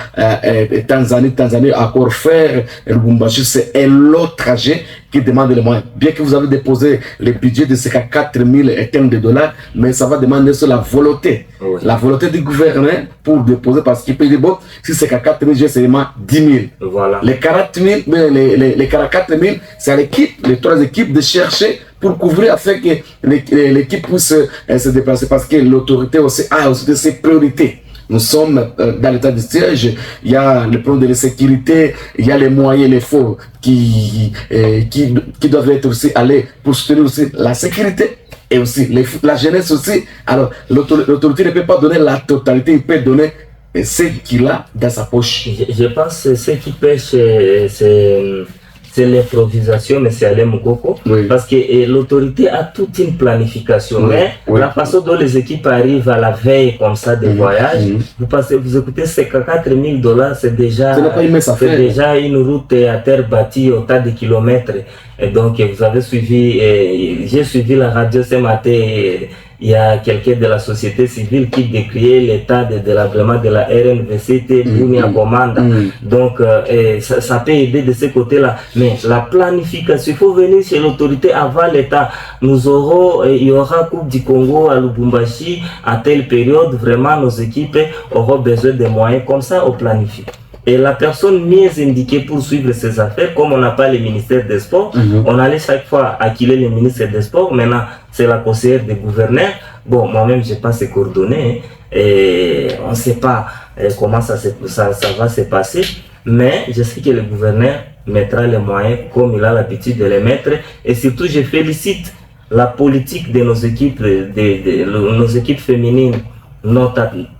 Tanzanie, encore faire Lubumbashi, c'est un long trajet qui demande les moyens. Bien que vous avez déposé le budget de ces 4 000 termes de dollars, mais ça va demander sur la volonté. Oui. La volonté du gouverneur pour déposer, parce qu'il peut dire, bon, si c'est 4 000, j'ai seulement 10 000. Voilà. Les 40 000, les 44 000, c'est à l'équipe, les 3 équipes de chercher pour couvrir afin que l'équipe puisse se déplacer, parce que l'autorité aussi a aussi de ses priorités. Nous sommes dans l'état de siège, il y a le plan de la sécurité, il y a les moyens, les fonds qui doivent être aussi allés pour soutenir aussi la sécurité et aussi la jeunesse aussi. Alors l'autorité ne peut pas donner la totalité, il peut donner ce qu'il a dans sa poche. Je pense que ce qui pêche, c'est l'improvisation, mais c'est Alain Moukoko, Oui. parce que l'autorité a toute une planification, Oui. mais Oui. la façon dont les équipes arrivent à la veille comme ça de voyage, vous écoutez, c'est 4 000 $, c'est déjà, Ce n'est pas une mince affaire. c'est déjà une route à terre bâtie au tas de kilomètres. Et donc vous avez suivi, j'ai suivi la radio ce matin, il y a quelqu'un de la société civile qui décriait l'état de délabrement de la RNVCT Bunia Commanda. Donc ça peut aider de ce côté-là. Mais la planification, il faut venir chez l'autorité avant l'État. Nous aurons, il y aura Coupe du Congo à Lubumbashi à telle période. Vraiment, nos équipes auront besoin de moyens. Comme ça, on planifie. Et la personne mieux indiquée pour suivre ces affaires, comme on n'a pas le ministère des Sports, on allait chaque fois acquiler le ministère des Sports. Maintenant, c'est la conseillère des gouverneurs. Bon, moi-même, je n'ai pas ses coordonnées. Et on ne sait pas comment ça va se passer. Mais je sais que le gouverneur mettra les moyens comme il a l'habitude de les mettre. Et surtout, je félicite la politique de nos équipes, nos équipes féminines,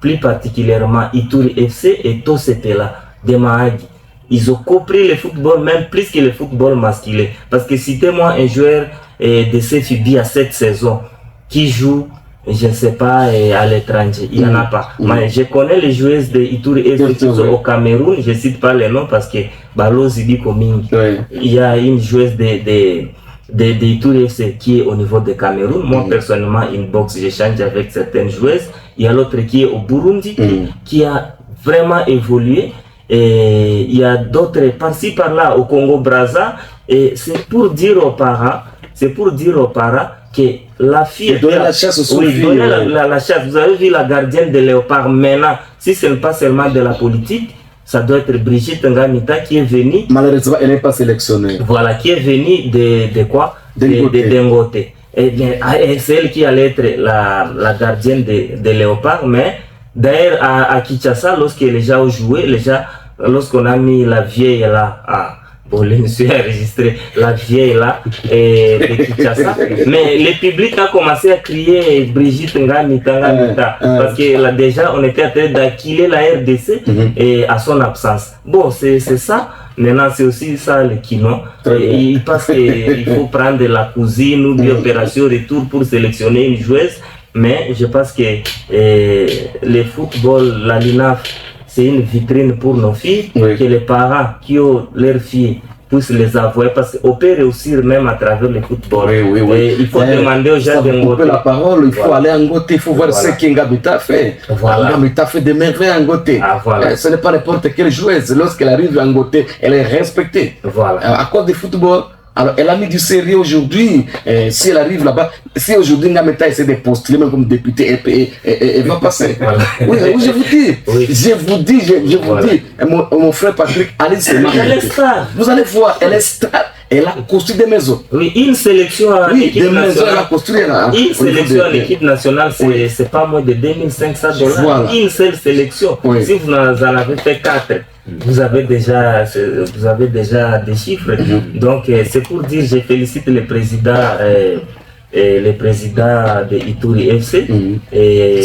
plus particulièrement Ituri FC et Tosepela de Mahagi. Ils ont compris le football, même plus que le football masculin. Parce que citez-moi un joueur de CFIB à cette saison qui joue, je ne sais pas, à l'étranger. Il n'y en a pas. Mais je connais les joueuses de Ituri FC qui sont au Cameroun. Je ne cite pas les noms parce que Balo Zibi Koming. Il y a une joueuse de Ituri FC qui est au niveau de Cameroun. Moi, personnellement, une boxe, j'échange avec certaines joueuses. Il y a l'autre qui est au Burundi, qui a vraiment évolué. Et il y a d'autres par-ci par-là au Congo-Brazza. Et c'est pour dire aux parents que la fille donner la chasse aux filles. Donner la chasse. Vous avez vu la gardienne de Léopard. Maintenant, si ce n'est pas seulement de la politique, ça doit être Brigitte Ngamita qui est venue. Malheureusement, elle n'est pas sélectionnée. Voilà, qui est venue de quoi? De Dengote. Et bien, c'est elle qui allait être la gardienne de Léopard. Mais d'ailleurs, à Kinshasa, lorsque les gens ont joué, lorsqu'on a mis la vieille là, bon, le monsieur a enregistré la vieille là de Kinshasa, mais le public a commencé à crier Brigitte Ngamita, parce que là déjà on était en train d'acquiler la RDC et à son absence. Bon, c'est ça. Maintenant, c'est aussi ça le kino. Il pense qu'il faut prendre la cousine ou bien opération retour pour sélectionner une joueuse. Mais je pense que le football, la LINAF, c'est une vitrine pour nos filles, que les parents qui ont leurs filles puissent les avouer, parce qu'on peut réussir même à travers le football. Et il faut demander aux gens de Ngoté. La parole, il faut aller à Ngoté, il faut voir ce qu'Ngamita fait. Ngamita fait des merveilles à Ngoté. Ce n'est pas n'importe quelle joueuse. Lorsqu'elle arrive à Ngoté, elle est respectée. À cause du football. Alors, elle a mis du sérieux aujourd'hui. Si elle arrive là-bas, si aujourd'hui Ngamita essaie de postuler même comme députée, elle va passer. Oui, je vous dis, mon frère Patrick, allez seulement. Vous allez voir, elle est star. Elle a construit des maisons. Oui, une sélection à l'équipe nationale. Elle a construit une sélection à l'équipe nationale, c'est pas moins de $2500. Voilà. Une seule sélection. Si vous en avez fait 4. Vous avez déjà des chiffres. Donc c'est pour dire, je félicite le président de Ituri FC et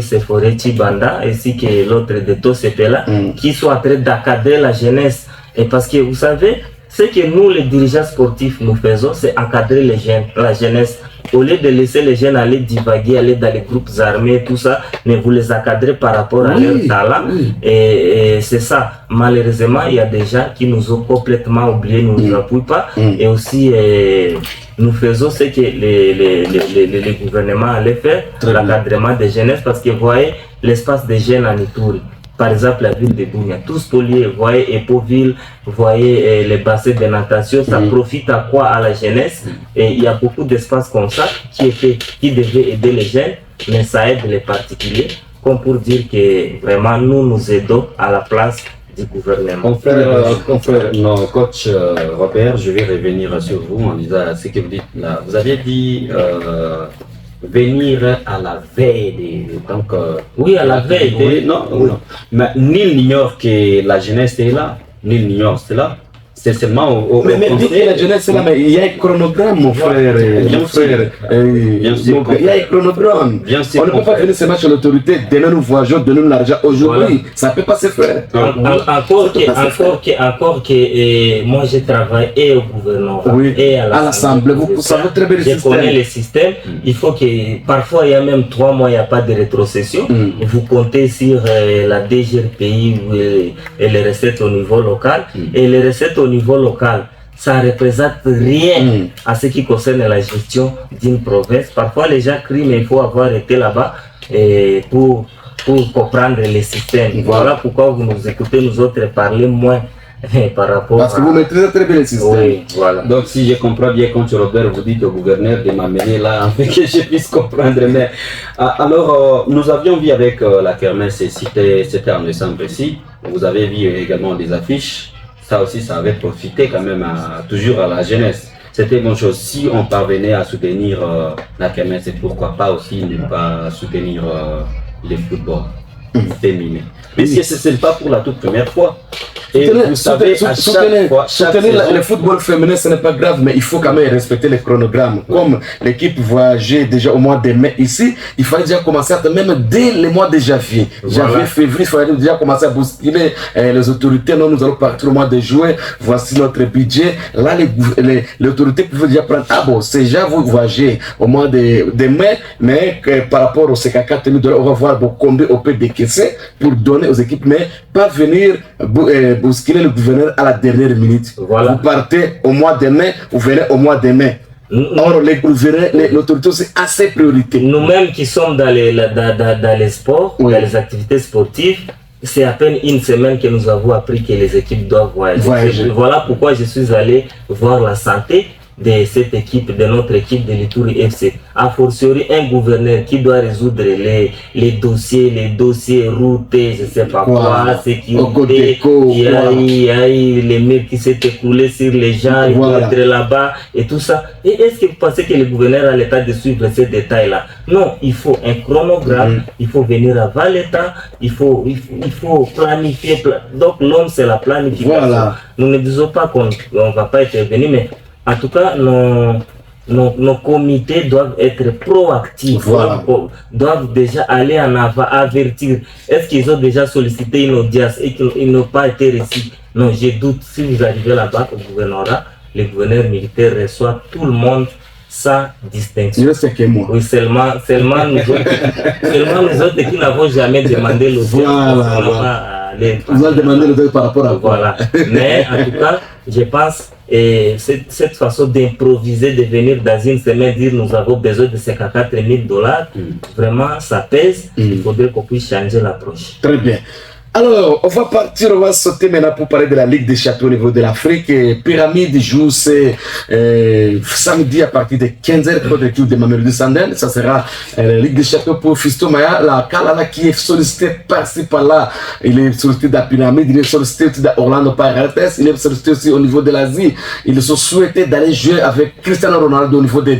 Seforé Chibanda, ainsi que l'autre de Tosepela, qui sont en train d'accadrer la jeunesse. Et parce que vous savez, ce que nous les dirigeants sportifs nous faisons, c'est encadrer les jeunes, la jeunesse. Au lieu de laisser les jeunes aller divaguer, aller dans les groupes armés, tout ça, mais vous les encadrez par rapport à leur talent. Et c'est ça. Malheureusement, il y a des gens qui nous ont complètement oubliés, nous ne nous appuient pas. Et aussi, nous faisons ce que les gouvernements allaient faire, l'encadrement des jeunesses, parce que vous voyez l'espace des jeunes en Ituri. par exemple la ville de Dounia, tout spolié, vous voyez Epoville, vous voyez les bassins de natation, ça profite à quoi? À la jeunesse. Et il y a beaucoup d'espaces comme ça qui devaient aider les jeunes, mais ça aide les particuliers, comme pour dire que vraiment nous aidons à la place du gouvernement. Confrère, non, coach Robert, je vais revenir sur vous en disant ce que vous dites là. Vous aviez dit venir à la veille, donc oui, à la veille. Oui, non, mais nul n'ignore que la jeunesse est là, nul n'ignore cela. C'est seulement mais la jeunesse est là, mais il y a un chronogramme, mon frère. Bien sûr. Il y a un chronogramme. Bien sûr, on ne peut pas venir seulement chez l'autorité, donnez-nous voyageurs, donnez-nous l'argent. Aujourd'hui, ça ne peut pas se faire. Encore que moi je travaille et au gouvernement et à l'Assemblée. Vous savez très bien le système. Je connais le système. Il faut que parfois il y a même 3 mois, il n'y a pas de rétrocession. Vous comptez sur la DGRPI et les recettes au niveau local. Et les recettes au niveau local, ça ne représente rien à ce qui concerne la gestion d'une province. Parfois les gens crient, mais il faut avoir été là-bas pour comprendre les systèmes. Voilà pourquoi vous nous écoutez, nous autres, parler moins par rapport parce que vous maîtrisez très bien le système. Oui, voilà. Donc si je comprends bien, quand Robert vous dit au gouverneur de m'amener là, afin que je puisse comprendre. Mais, alors, nous avions vu avec la kermesse, c'était en décembre ici, vous avez vu également des affiches. Ça aussi, ça avait profité quand même toujours à la jeunesse. C'était une bonne chose. Si on parvenait à soutenir la kermesse, et pourquoi pas aussi ne pas soutenir le football féminin. Mais si ce n'est pas pour la toute première fois. Et vous savez, à chaque fois, le football féminin, ce n'est pas grave, mais il faut quand même respecter les chronogrammes. Comme l'équipe voyageait déjà au mois de mai ici, il fallait déjà commencer à même dès le mois de janvier. Janvier, février, il fallait déjà commencer à bousculer les autorités. Non, nous allons partir au mois de juin, voici notre budget. Là, les autorités pouvaient déjà prendre, ah bon, c'est déjà vous voyagez au mois de mai, mais par rapport au CK4 $, on va voir combien on peut décaisser pour donner aux équipes, mais pas venir bousculer le gouverneur à la dernière minute. Voilà. Vous partez au mois de mai, vous venez au mois de mai. Or, les gouverneurs, l'autorité, c'est assez priorité. Nous-mêmes qui sommes dans les sports, dans les activités sportives, c'est à peine une semaine que nous avons appris que les équipes doivent voyager. Voilà pourquoi je suis allé voir la santé de cette équipe, de notre équipe de l'Ituri FC. A fortiori, un gouverneur qui doit résoudre les dossiers routés, je ne sais pas quoi, sécurité, il y a eu les murs qui s'est écoulé sur les gens, il faut être là-bas et tout ça. Et est-ce que vous pensez que le gouverneur a l'état de suivre ces détails-là? Non, il faut un chronogramme, il faut venir avant l'état, il faut planifier. Donc l'homme, c'est la planification. Voilà. Nous ne disons pas qu'on ne va pas intervenir, mais en tout cas, nos comités doivent être proactifs, doivent déjà aller en avant, avertir. Est-ce qu'ils ont déjà sollicité une audience et qu'ils n'ont pas été reçus? Non, je doute. Si vous arrivez là-bas au gouvernorat, le gouverneur militaire reçoit tout le monde sans distinction. Je sais que moi. Oui, seulement nous autres qui n'avons jamais demandé l'audience. Vous allez demander l'audience par rapport à quoi? Voilà. Mais en tout cas, je pense cette façon d'improviser, de venir dans une semaine dire nous avons besoin de ces $4 000, vraiment ça pèse. Il faudrait qu'on puisse changer l'approche. Très bien. Alors, on va sauter maintenant pour parler de la Ligue des Châteaux au niveau de l'Afrique. Pyramide joue samedi à partir de 15h contre l'équipe de Mamelodi Sandel. Ça sera la Ligue des Châteaux pour Fiston Maya, la Kalala qui est sollicité par-ci par-là. Il est sollicité de la Pyramide, il est sollicité aussi d'Orlando Pirates, il est sollicité aussi au niveau de l'Asie. Ils ont souhaité d'aller jouer avec Cristiano Ronaldo au niveau de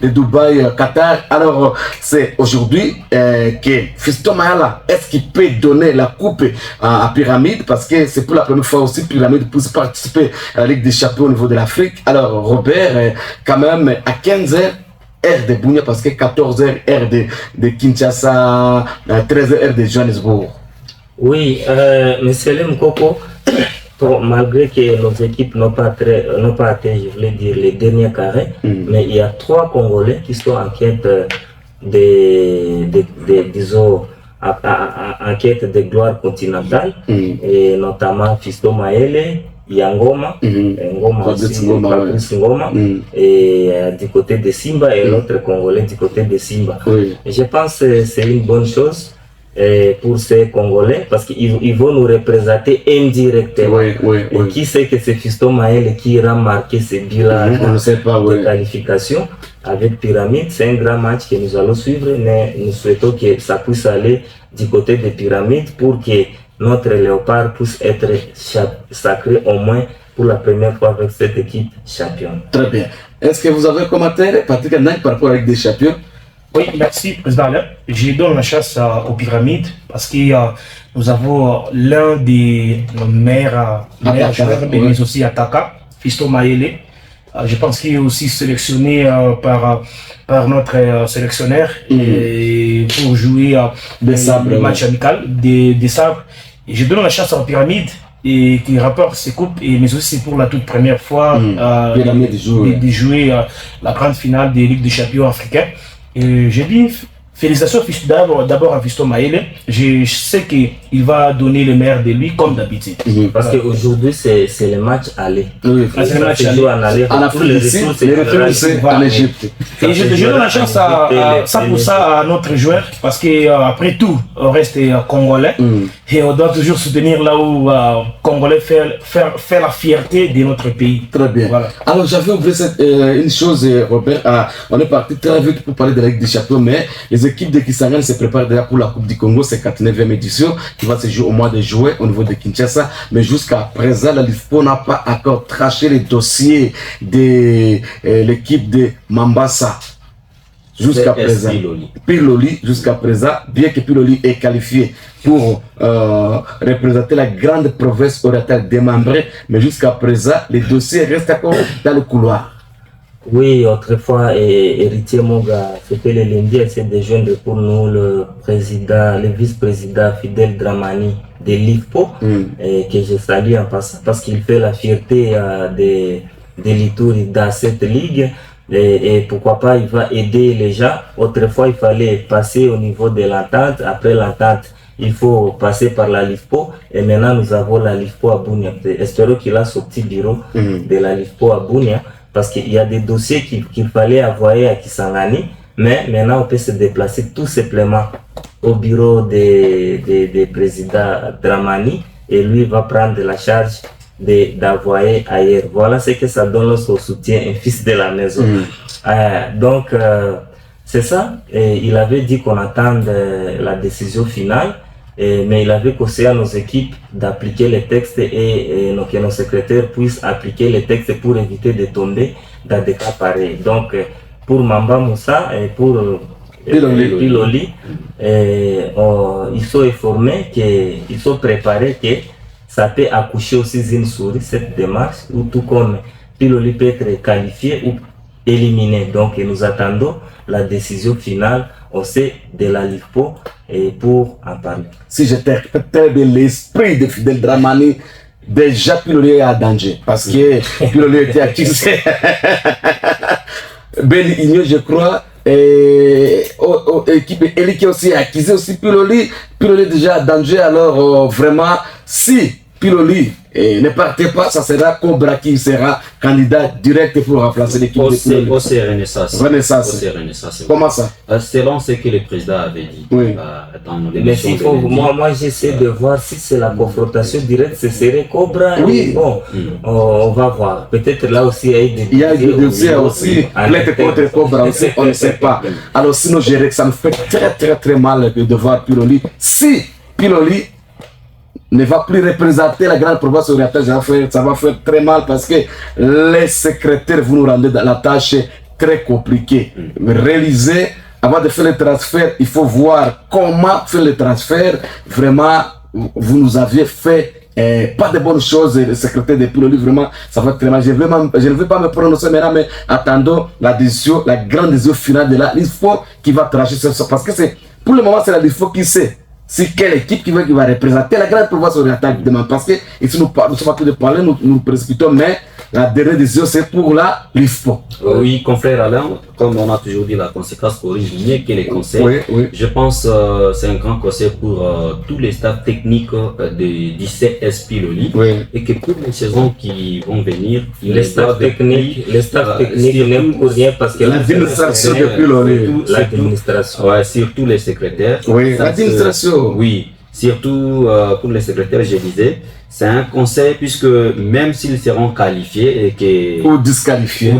Dubaï, Qatar. Alors, c'est aujourd'hui que Fiston Maya, est-ce qu'il peut donner la coupe à Pyramide, parce que c'est pour la première fois aussi Pyramide puisse participer à la Ligue des Champions au niveau de l'Afrique. Alors Robert, quand même à 15h heure de Bunia, parce que 14h heure de Kinshasa, 13h heure de Johannesburg. Oui, monsieur Lemkoko, malgré que nos équipes n'ont pas atteint, je voulais dire, les derniers carrés, mais il y a 3 Congolais qui sont en quête disons, en quête de gloire continentale, et notamment Fiston Maele, Yangoma, Ngoma, et du côté de Simba, et l'autre Congolais du côté de Simba. Je pense que c'est une bonne chose. pour ces Congolais parce qu'ils vont nous représenter indirectement. Et qui sait que c'est Fiston Maël qui ira marquer ces buts-là de qualification avec Pyramide. C'est un grand match que nous allons suivre, mais nous souhaitons que ça puisse aller du côté des Pyramides pour que notre Léopard puisse être sacré au moins pour la première fois avec cette équipe championne. Très bien. Est-ce que vous avez un commentaire, Patrick Anang, par rapport avec des champions? Oui, merci, Président Alain. Je donne la chasse aux Pyramides parce que nous avons l'un des meilleurs joueurs, mais aussi attaquants, Fiston Maël. Je pense qu'il est aussi sélectionné par notre sélectionneur et pour jouer le match amical des sabres. Et je donne la chance aux Pyramides et qui rapporte ses coupes, mais aussi pour la toute première fois de jouer la grande finale des Ligues des champions africains. Et je dis félicitations d'abord à Fiston Maël. Je sais qu'il va donner le meilleur de lui comme d'habitude. Parce qu'aujourd'hui c'est le match aller. C'est le match aller. En Afrique du Sud, les retours c'est en Égypte. Et je donne la chance à notre joueur parce qu'après tout, on reste congolais et on doit toujours soutenir là où Congolais fait la fierté de notre pays. Très bien. Voilà. Alors j'avais oublié une chose, Robert. On est parti très vite pour parler de la Ligue des Champions, mais les équipes de Kisangani se préparent déjà pour la Coupe du Congo, c'est 49e édition qui va se jouer au mois de juin au niveau de Kinshasa. Mais jusqu'à présent, la LIFPO n'a pas encore tranché les dossiers de l'équipe de Mambasa. Jusqu'à présent, Piloli, jusqu'à présent, bien que Piloli est qualifié pour représenter la grande province orientale démembrée, mais jusqu'à présent, les dossiers restent encore dans le couloir. Oui, autrefois, Héritier Monga, c'était le lundi, c'est de joindre pour nous le vice-président Fidel Dramani de l'IFPO, que je salue en passant parce qu'il fait la fierté de l'Ituri dans cette ligue. Et pourquoi pas, il va aider les gens. Autrefois, il fallait passer au niveau de l'entente. Après l'entente, il faut passer par la LIFPO. Et maintenant, nous avons la LIFPO à Bunia. Espérons qu'il a son petit bureau de la LIFPO à Bunia. Parce qu'il y a des dossiers qu'il fallait envoyer à Kisangani. Mais maintenant, on peut se déplacer tout simplement au bureau des présidents Dramani. Et lui va prendre la charge d'envoyer ailleurs. Voilà ce que ça donne au soutien, un fils de la maison. Donc, c'est ça. Et il avait dit qu'on attend la décision finale, mais il avait conseillé à nos équipes d'appliquer les textes et que nos secrétaires puissent appliquer les textes pour éviter de tomber dans des cas pareils. Donc, pour Mamba Moussa et pour Piloli, ils sont informés, ils sont préparés que ça peut accoucher aussi d'une souris, cette démarche, où tout comme Piloli peut être qualifié ou éliminé. Donc nous attendons la décision finale aussi de la LIFPO et pour en parler. Si j'interprète très bien l'esprit de Fidel Dramani, déjà Piloli est à danger parce que Piloli était accusé. Ben Igno, je crois, équipe Eli qui aussi accusé aussi Piloli est déjà à danger. Alors vraiment, si Piloli ne partez pas, ça sera Cobra qui sera candidat direct pour remplacer l'équipe de Piloli. Aussi Renaissance. Comment ça? Selon ce que le président avait dit dans l'émission. Moi j'essaie de voir si c'est la confrontation directe, ce serait Cobra. Oui. Bon, on va voir. Peut-être là aussi il y a des dossiers aussi. Plainte contre Cobra aussi, on ne sait pas. Alors sinon, ça me fait très mal de voir Piloli. Si Piloli ne va plus représenter la grande province orientale, ça va faire très mal parce que les secrétaires vous nous rendez dans la tâche très compliquée. Réaliser, avant de faire le transfert, il faut voir comment faire le transfert. Vraiment, vous nous aviez fait pas de bonnes choses, le secrétaire de Piloli, vraiment, ça va être très mal. Je ne veux pas me prononcer maintenant, mais attendons la grande décision finale de la LIFPO qui va trancher ça. Parce que pour le moment, c'est la LIFPO qui sait. C'est quelle équipe qui va représenter la grande province orientale demain. Parce que ici, nous sommes pas tous de parler, nous précipitons, mais la dernière décision, c'est pour la LIFPO. Oui, confrère Alain, comme on a toujours dit, la conséquence corrige mieux que les conseils. Oui, oui. Je pense que c'est un grand conseil pour tous les staffs techniques du CSP Loli. Oui. Et que pour les saisons qui vont venir, Les staffs techniques n'aiment pour rien parce que l'administration depuis Loli. l'administration. Ouais, surtout les secrétaires. Oui, Ça, l'administration. oui, surtout pour les secrétaires, je disais, c'est un conseil puisque même s'ils seront qualifiés et que... Ou disqualifié.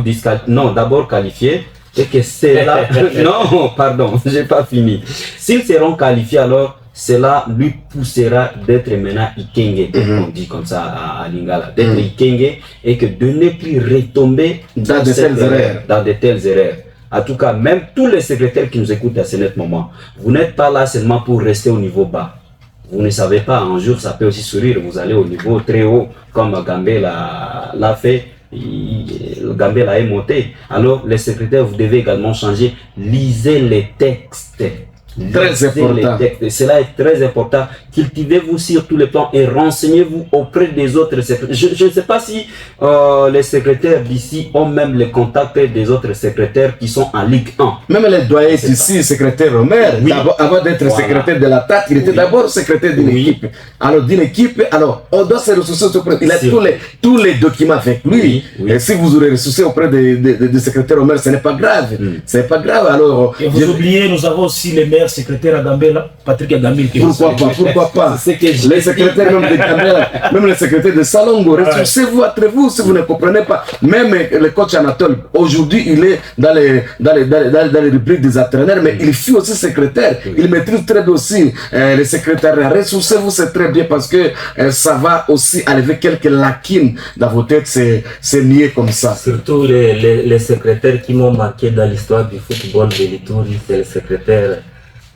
Non, d'abord qualifiés et que cela... non, pardon, j'ai pas fini. S'ils seront qualifiés, alors cela lui poussera d'être maintenant Ikenge, on dit comme ça à Lingala, d'être Ikenge et que de ne plus retomber Dans de telles erreurs. dans de telles erreurs. En tout cas, même tous les secrétaires qui nous écoutent à ce net moment, vous n'êtes pas là seulement pour rester au niveau bas. Vous ne savez pas, un jour ça peut aussi sourire, vous allez au niveau très haut, comme Gambé l'a fait, Gambé l'a monté. Alors les secrétaires, vous devez également changer, lisez les textes. Très important. Cela est très important. Cultivez-vous sur tous les plans et renseignez-vous auprès des autres secrétaires. Je ne sais pas si les secrétaires d'ici ont même les contacts des autres secrétaires qui sont en Ligue 1. Même les doyens ici, secrétaire Omer, Oui. avant d'être secrétaire de la TAT, il était d'abord secrétaire d'une équipe. Alors d'une équipe, alors on doit se ressourcer auprès. Il a tous les documents avec lui. Oui. Et si vous aurez ressourcé auprès du secrétaire Omer, ce n'est pas grave. Ce n'est pas grave. Alors, Et vous oubliez, nous avons aussi les maires secrétaires à Gambela, Patrick Agamil. pourquoi pas les secrétaires même de Gambela, même les secrétaires de Salongo, ressourcez-vous entre vous si vous ne comprenez pas. Même le coach Anatole, aujourd'hui, il est dans les rubriques des entraîneurs, mais il fut aussi secrétaire. Il maîtrise très bien aussi les secrétaires. Ressourcez-vous, c'est très bien parce que ça va aussi enlever quelques lacunes dans vos têtes, c'est nié comme ça. Surtout les secrétaires qui m'ont marqué dans l'histoire du football de l'Ituri, c'est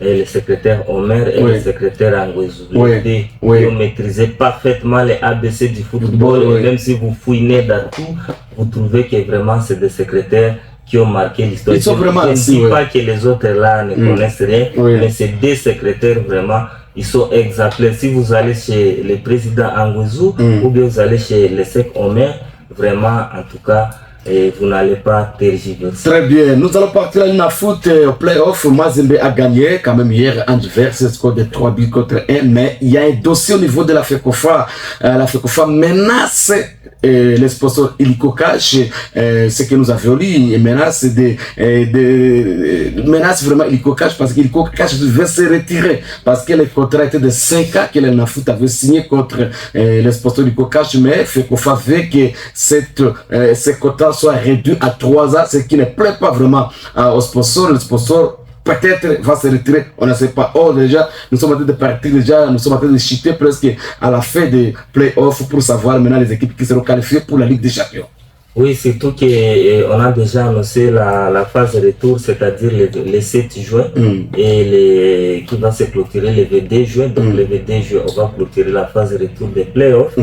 le secrétaire Omer et le secrétaire Angwezou. Qui ont maîtrisé parfaitement les ABC du football. Et même si vous fouinez dans tout, vous trouvez que vraiment c'est des secrétaires qui ont marqué l'histoire. Ils sont vraiment je ne dis pas que les autres là ne connaissent rien, mais c'est des secrétaires vraiment. Ils sont exemplaires. Si vous allez chez le président Angwezou ou bien vous allez chez le sec Omer, vraiment, en tout cas, et vous n'allez pas tergiverser. Très bien, nous allons partir à une foot au playoff. Mazembe a gagné quand même hier en divers, score de 3 buts contre 1, mais il y a un dossier au niveau de la FECOFA. La FECOFA menace les sponsors Illico Cash, ce que nous avions lu, menace menace vraiment Illico Cash parce qu'Illico Cash veut se retirer parce que le contrat était de 5 ans que le Nafoot avait signé contre les sponsors Illico Cash, mais FECOFA veut que ce contrat soit réduit à 3 ans, ce qui ne plaît pas vraiment aux sponsors. Le sponsor peut-être va se retirer, on ne sait pas. Or déjà, nous sommes en train de partir nous sommes en train de chuter presque à la fin des playoffs pour savoir maintenant les équipes qui seront qualifiées pour la Ligue des Champions. Oui, surtout qu'on a déjà annoncé la phase de retour, c'est-à-dire le 7 juin et qui va se clôturer le 22 juin. Donc le 22 juin, on va clôturer la phase de retour des playoffs.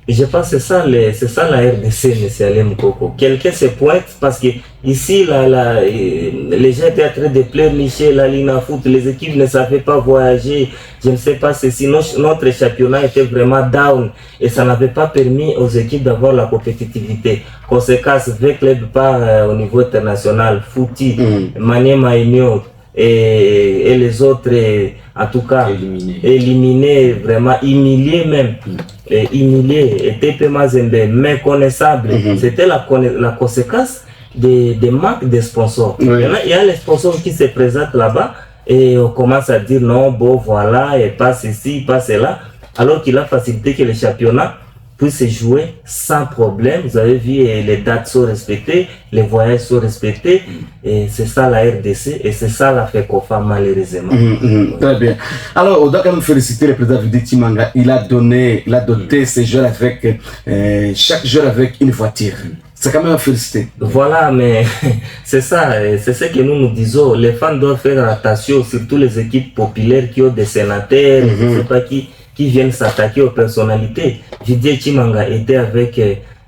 Et je pense que c'est ça la RDC, M. Alem Koko. Quelqu'un se pointe parce que ici, les gens étaient en train de pleurnicher la Lina Foot, les équipes ne savaient pas voyager, je ne sais pas, sinon notre championnat était vraiment down et ça n'avait pas permis aux équipes d'avoir la compétitivité. Conséquence, V Club part au niveau international, Fouti, Maniema Union et les autres, en tout cas, éliminés, vraiment humiliés même. Humilié, et TP Mazembe méconnaissable, c'était la conséquence des manques de sponsors. Maintenant, il y a les sponsors qui se présentent là-bas et on commence à dire non, bon voilà, et passe ici, passe là, alors qu'il a facilité que le championnat puisse se jouer sans problème. Vous avez vu, les dates sont respectées, les voyages sont respectés, et c'est ça la RDC, et c'est ça la FECOFA malheureusement. Très bien. Alors, on doit quand même féliciter le président Vidi Timanga. Il a doté ces joueurs avec, chaque joueur avec une voiture. C'est quand même à féliciter. Voilà, mais c'est ça, c'est ce que nous disons. Les fans doivent faire attention, surtout les équipes populaires qui ont des sénateurs, je ne sais pas qui viennent s'attaquer aux personnalités. Didier Chimanga était avec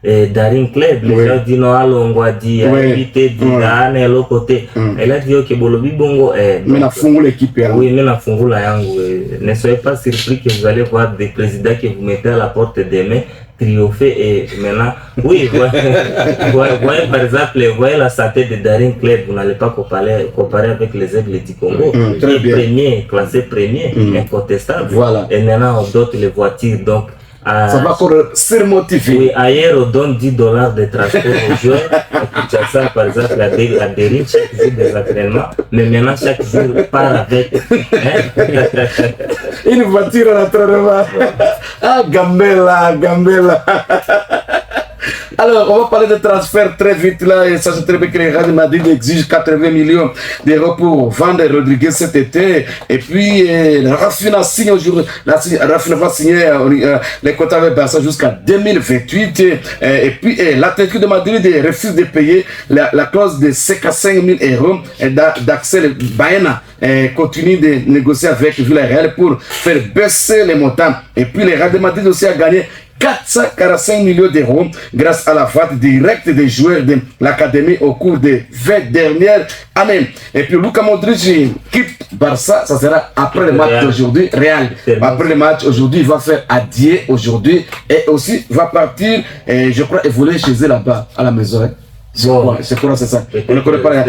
Darin Kleb, les gens disent non, on va dire, éviter de l'autre côté. Elle a dit que Bolobi Bongo est. Mais la fungu l'équipe. Oui, mais la fungu la yangu. Ne soyez pas surpris que vous allez voir des présidents que vous mettez à la porte demain triompher et maintenant, oui, voyez par exemple, voyez la santé de Daring Club, vous n'allez pas comparer avec les Aigles du Congo. Très bien. Premier, classé premier, incontestable. Voilà. Et maintenant, on dote les voitures, donc ça va encore surmotiver. oui, ailleurs on donne $10 de transport aux joueurs. À Kinshasa, par exemple, à Dérive chaque jour des entraînements, mais maintenant chaque jour part avec. Une voiture à l'entraînement. Ah, Gambela. Alors, on va parler de transfert très vite là. Et ça, c'est très bien que les Real Madrid exige 80 millions d'euros pour vendre Rodriguez cet été. Et puis, Rafinha signe aujourd'hui. Rafinha va signer les contrats avec Barça jusqu'à 2028. Et puis, l'Atlético de Madrid refuse de payer la clause de 5 000 euros d'Axel Baena. Continue de négocier avec Villarreal pour faire baisser les montants. Et puis, le Real de Madrid aussi a gagné 445 millions d'euros grâce à la vente directe des joueurs de l'académie au cours des 20 dernières années. Et puis Luka Modric quitte Barça, ça sera après le match d'aujourd'hui, Real. Après le match aujourd'hui, il va faire adieu aujourd'hui et aussi va partir, je crois, évoluer chez eux là-bas, à la maison. Hein. C'est quoi, c'est ça? On ne connaît pas rien.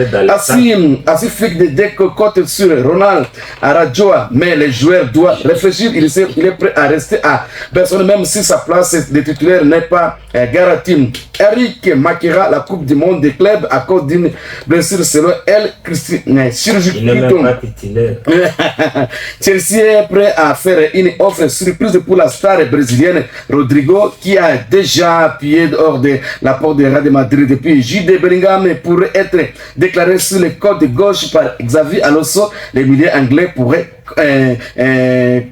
Assis fait des décocotes sur Ronald Arajoa, mais les joueurs doivent réfléchir. Il est prêt à rester à personne, même si sa place de titulaire n'est pas garantie. Eric manquera la Coupe du Monde des clubs à cause d'une blessure selon elle, chirurgie. Il n'est même pas titulaire. Chelsea est prêt à faire une offre surprise pour la star brésilienne Rodrigo, qui a déjà appuyé hors de la porte de Real de Madrid depuis Jude Bellingham pourrait être déclaré sur le code de gauche par Xavi Alonso. Les milieux anglais pourraient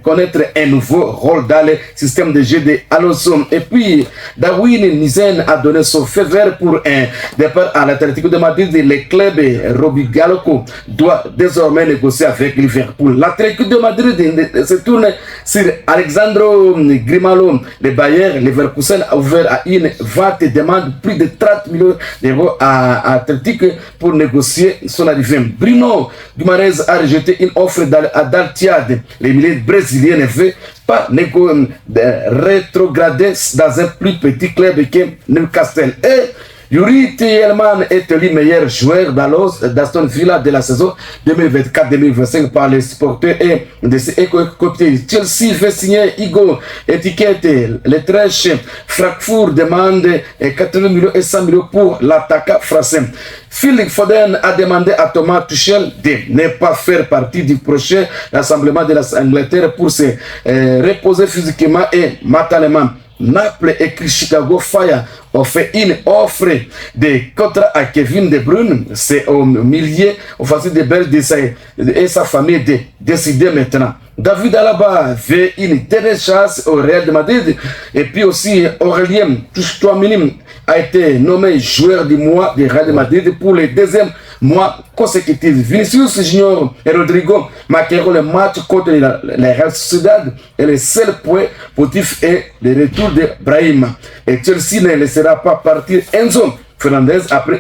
connaître un nouveau rôle dans le système de jeu de Alonso. Et puis, Darwin Nizen a donné son feu vert pour un départ à l'Atlético de Madrid. Le club Robbie Galloco doit désormais négocier avec Liverpool. L'Atlético de Madrid se tourne sur Alexandro Grimaldo. Le Bayer Leverkusen a ouvert à une vente et demande plus de 30 millions d'euros à Atlético pour négocier son arrivée. Bruno Guimarães a rejeté une offre d'Altiade. Les milieux brésiliens ne veulent pas rétrograder dans un plus petit club que Newcastle. Et Yuri Tielemans est élu meilleur joueur d'Aston Villa de la saison 2024-2025 par les supporters et de ses coéquipiers. Chelsea veut signer Igor Etiquette. Le Trèche Francfort demande 80 millions et 100 millions pour l'attaquant français. Phil Foden a demandé à Thomas Tuchel de ne pas faire partie du prochain rassemblement de l'Angleterre pour se reposer physiquement et mentalement. Naples et Chicago Fire ont fait une offre de contrat à Kevin De Bruyne. C'est au milieu offensif de Belge et sa famille de décider maintenant. David Alaba fait une dernière chance au Real de Madrid. Et puis aussi Aurélien Tchouameni a été nommé joueur du mois du Real de Madrid pour le deuxième mois consécutif. Vinicius Junior et Rodrigo marqueront le match contre la Real Sociedad et le seul point positif est le retour de Brahim. Et Chelsea ne laissera pas partir Enzo Fernandez après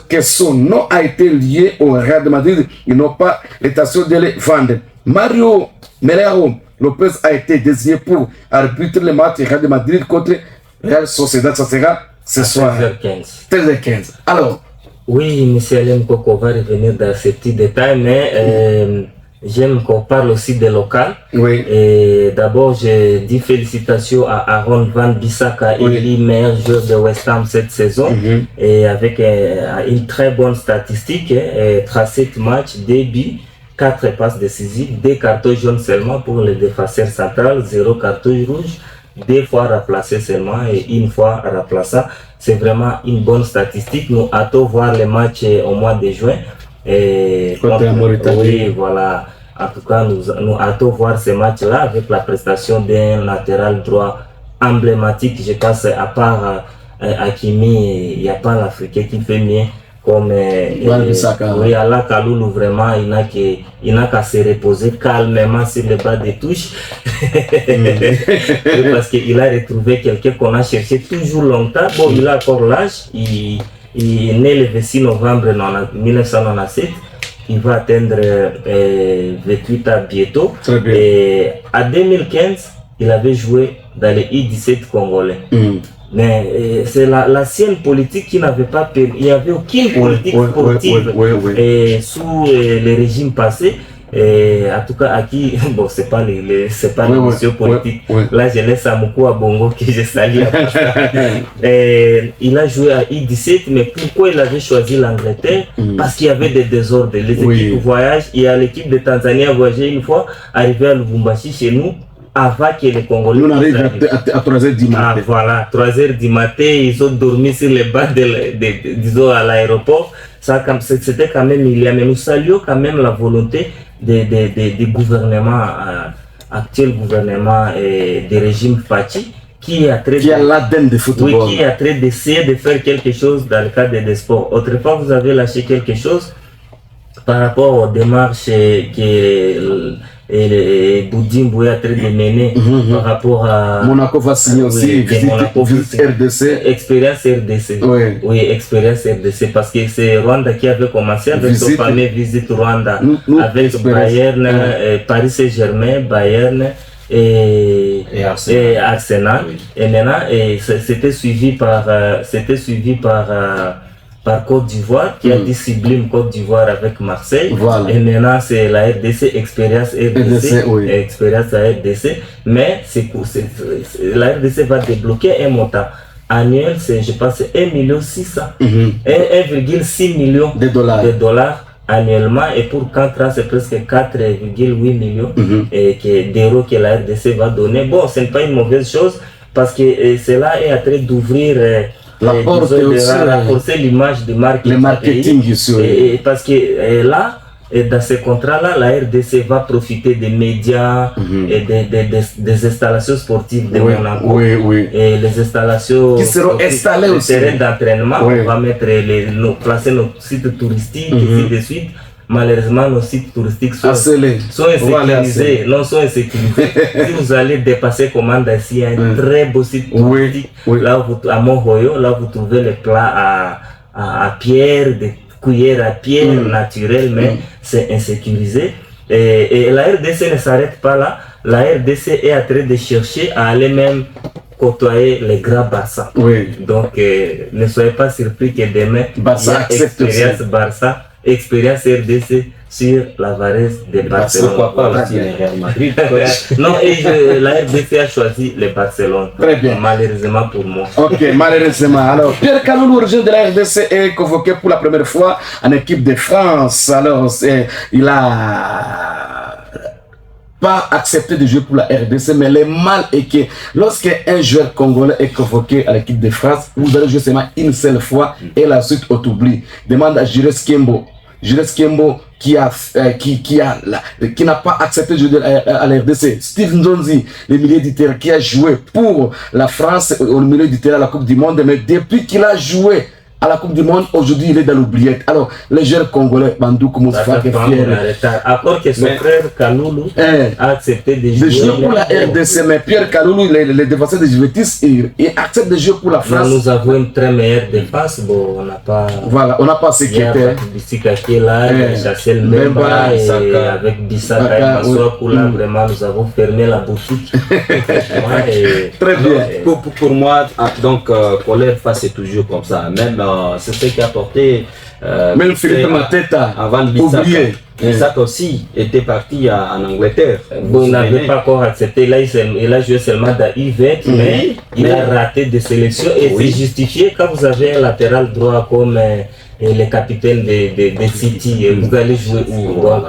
que son nom a été lié au Real de Madrid. Ils n'ont pas l'intention de le vendre. Mario Melero Lopez a été désigné pour arbitrer le match Real de Madrid contre Real Sociedad. Ça sera ce soir 13h15. Alors, oui, M. Alain Koko va revenir dans ces petits détails, mais j'aime qu'on parle aussi des locales. Oui. Et d'abord, je dis félicitations à Aaron Van Bissaka, élu meilleur joueur de West Ham cette saison, et avec une très bonne statistique, 37 matchs, 2 buts, 4 passes décisives, 2 cartons jaunes seulement pour le défenseur central, 0 carton rouge, 2 fois remplacé seulement et 1 fois remplaçant. C'est vraiment une bonne statistique. Nous hâtons voir les matchs au mois de juin. Et oui, voilà. En tout cas, nous hâtons voir ces matchs-là avec la prestation d'un latéral droit emblématique. Je pense, à part Hakimi, il n'y a pas l'Africain qui fait mieux. Comme oui, Allah Kaloulou, vraiment, il n'a qu'à se reposer calmement sur le bas des touches. Parce qu'il a retrouvé quelqu'un qu'on a cherché toujours longtemps. Bon, il a encore l'âge. Il est né le 26 novembre 1997. Il va atteindre 28 ans bientôt. Et à 2015, il avait joué dans les I-17 congolais. Mais c'est l'ancienne politique qui n'avait pas permis. Il n'y avait aucune politique sportive sous les régimes passés. En tout cas, à qui, bon, c'est pas les messieurs politiques. Là, je laisse à Moukou à Bongo que je salue. Il a joué à I-17, mais pourquoi il avait choisi l'Angleterre? Parce qu'il y avait des désordres. Les équipes voyagent. Il y a l'équipe de Tanzanie a voyagé une fois, arrivé à Lubumbashi chez nous, avant que les Congolais. Nous on arrive à 3h du matin. Ah, voilà, 3h du matin, ils ont dormi sur les bancs disons à l'aéroport. C'était quand même humiliant. Mais nous saluons quand même la volonté des gouvernements, actuel gouvernement des régimes Fachi, qui a l'ADN de football. Oui, qui a très d'essayer de faire quelque chose dans le cadre des sports. Autrefois, vous avez lâché quelque chose par rapport aux démarches que Boudimbo est en train de mener par rapport à Monaco va signer aussi visite RDC. Expérience RDC. Oui, expérience RDC, parce que c'est Rwanda qui avait commencé avec son fameux visite Rwanda avec Bayern, Paris Saint-Germain, Bayern et Arsenal. Et maintenant, c'était suivi par Côte d'Ivoire, qui a dit Sublime Côte d'Ivoire avec Marseille. Et maintenant, c'est la RDC, Expérience RDC, Expérience à RDC. Mais la RDC va débloquer un montant annuel, je pense, 1,6 million, 1,6 million de dollars annuellement. Et pour 4 ans, c'est presque 4,8 millions d'euros que la RDC va donner. Bon, ce n'est pas une mauvaise chose, parce que cela est en train d'ouvrir la porte renforcer l'image de marque. Le marketing ici. Parce que là, dans ces contrats-là, la RDC va profiter des médias et des installations sportives de Monaco. Et les installations qui seront installées aussi. Les terrains d'entraînement, on va mettre placer nos sites touristiques, ainsi de suite. Malheureusement, nos sites touristiques sont insécurisés. Si vous allez dépasser commande ici, il y a un très beau site touristique. Là, à Montroyo, là, vous trouvez les plats à pierre, des cuillères à pierre naturelles, mais c'est insécurisé. Et la RDC ne s'arrête pas là. La RDC est en train de chercher à aller même côtoyer les grands Barça. Donc, ne soyez pas surpris que demain, Barça accepte Barça. Expérience RDC sur la Varese de Barcelone. Pourquoi pas aussi le Real Madrid? Non, la RDC a choisi le Barcelone. Très bien. Malheureusement pour moi. Ok, malheureusement. Alors, Pierre Kaloulou, originaire de la RDC, est convoqué pour la première fois en équipe de France. Alors, il a pas accepté de jouer pour la RDC, mais le mal est que lorsqu'un joueur congolais est convoqué à l'équipe de France, vous allez jouer seulement une seule fois et la suite on t'oublie. Demande à Jules Kembo. Jules Kembo qui n'a pas accepté de jouer à la RDC. Steve Nzonzi, le milieu du terrain, qui a joué pour la France au milieu du terrain à la Coupe du Monde, mais depuis qu'il a joué à la Coupe du Monde, aujourd'hui il est dans l'oubliette. Alors, les joueurs congolais, Bandou Koumoussfa, est fier. Accord que son frère Kaloulou a accepté de jouer pour la RDC, mais Pierre Kaloulou, les défenseurs de Juventus, il accepte de jouer pour la France. Nous avons une très meilleure défense. Bon, on n'a pas. Voilà, on n'a pas ce qui était. Bissaka qui est là, Chassel Mbemba, et avec Bissaka et Massoakou, là, vraiment, nous avons fermé la boutique. Très bien. Pour moi, donc, colère face c'est toujours comme ça. Même c'est ce qui a porté même Philippe Mateta avant Bissaka aussi était parti en Angleterre. Vous n'avez pas encore accepté. Là, il a joué seulement dans I-20, mais il a raté des sélections et c'est justifié quand vous avez un latéral droit comme le capitaine de City. Vous allez jouer où? Donc,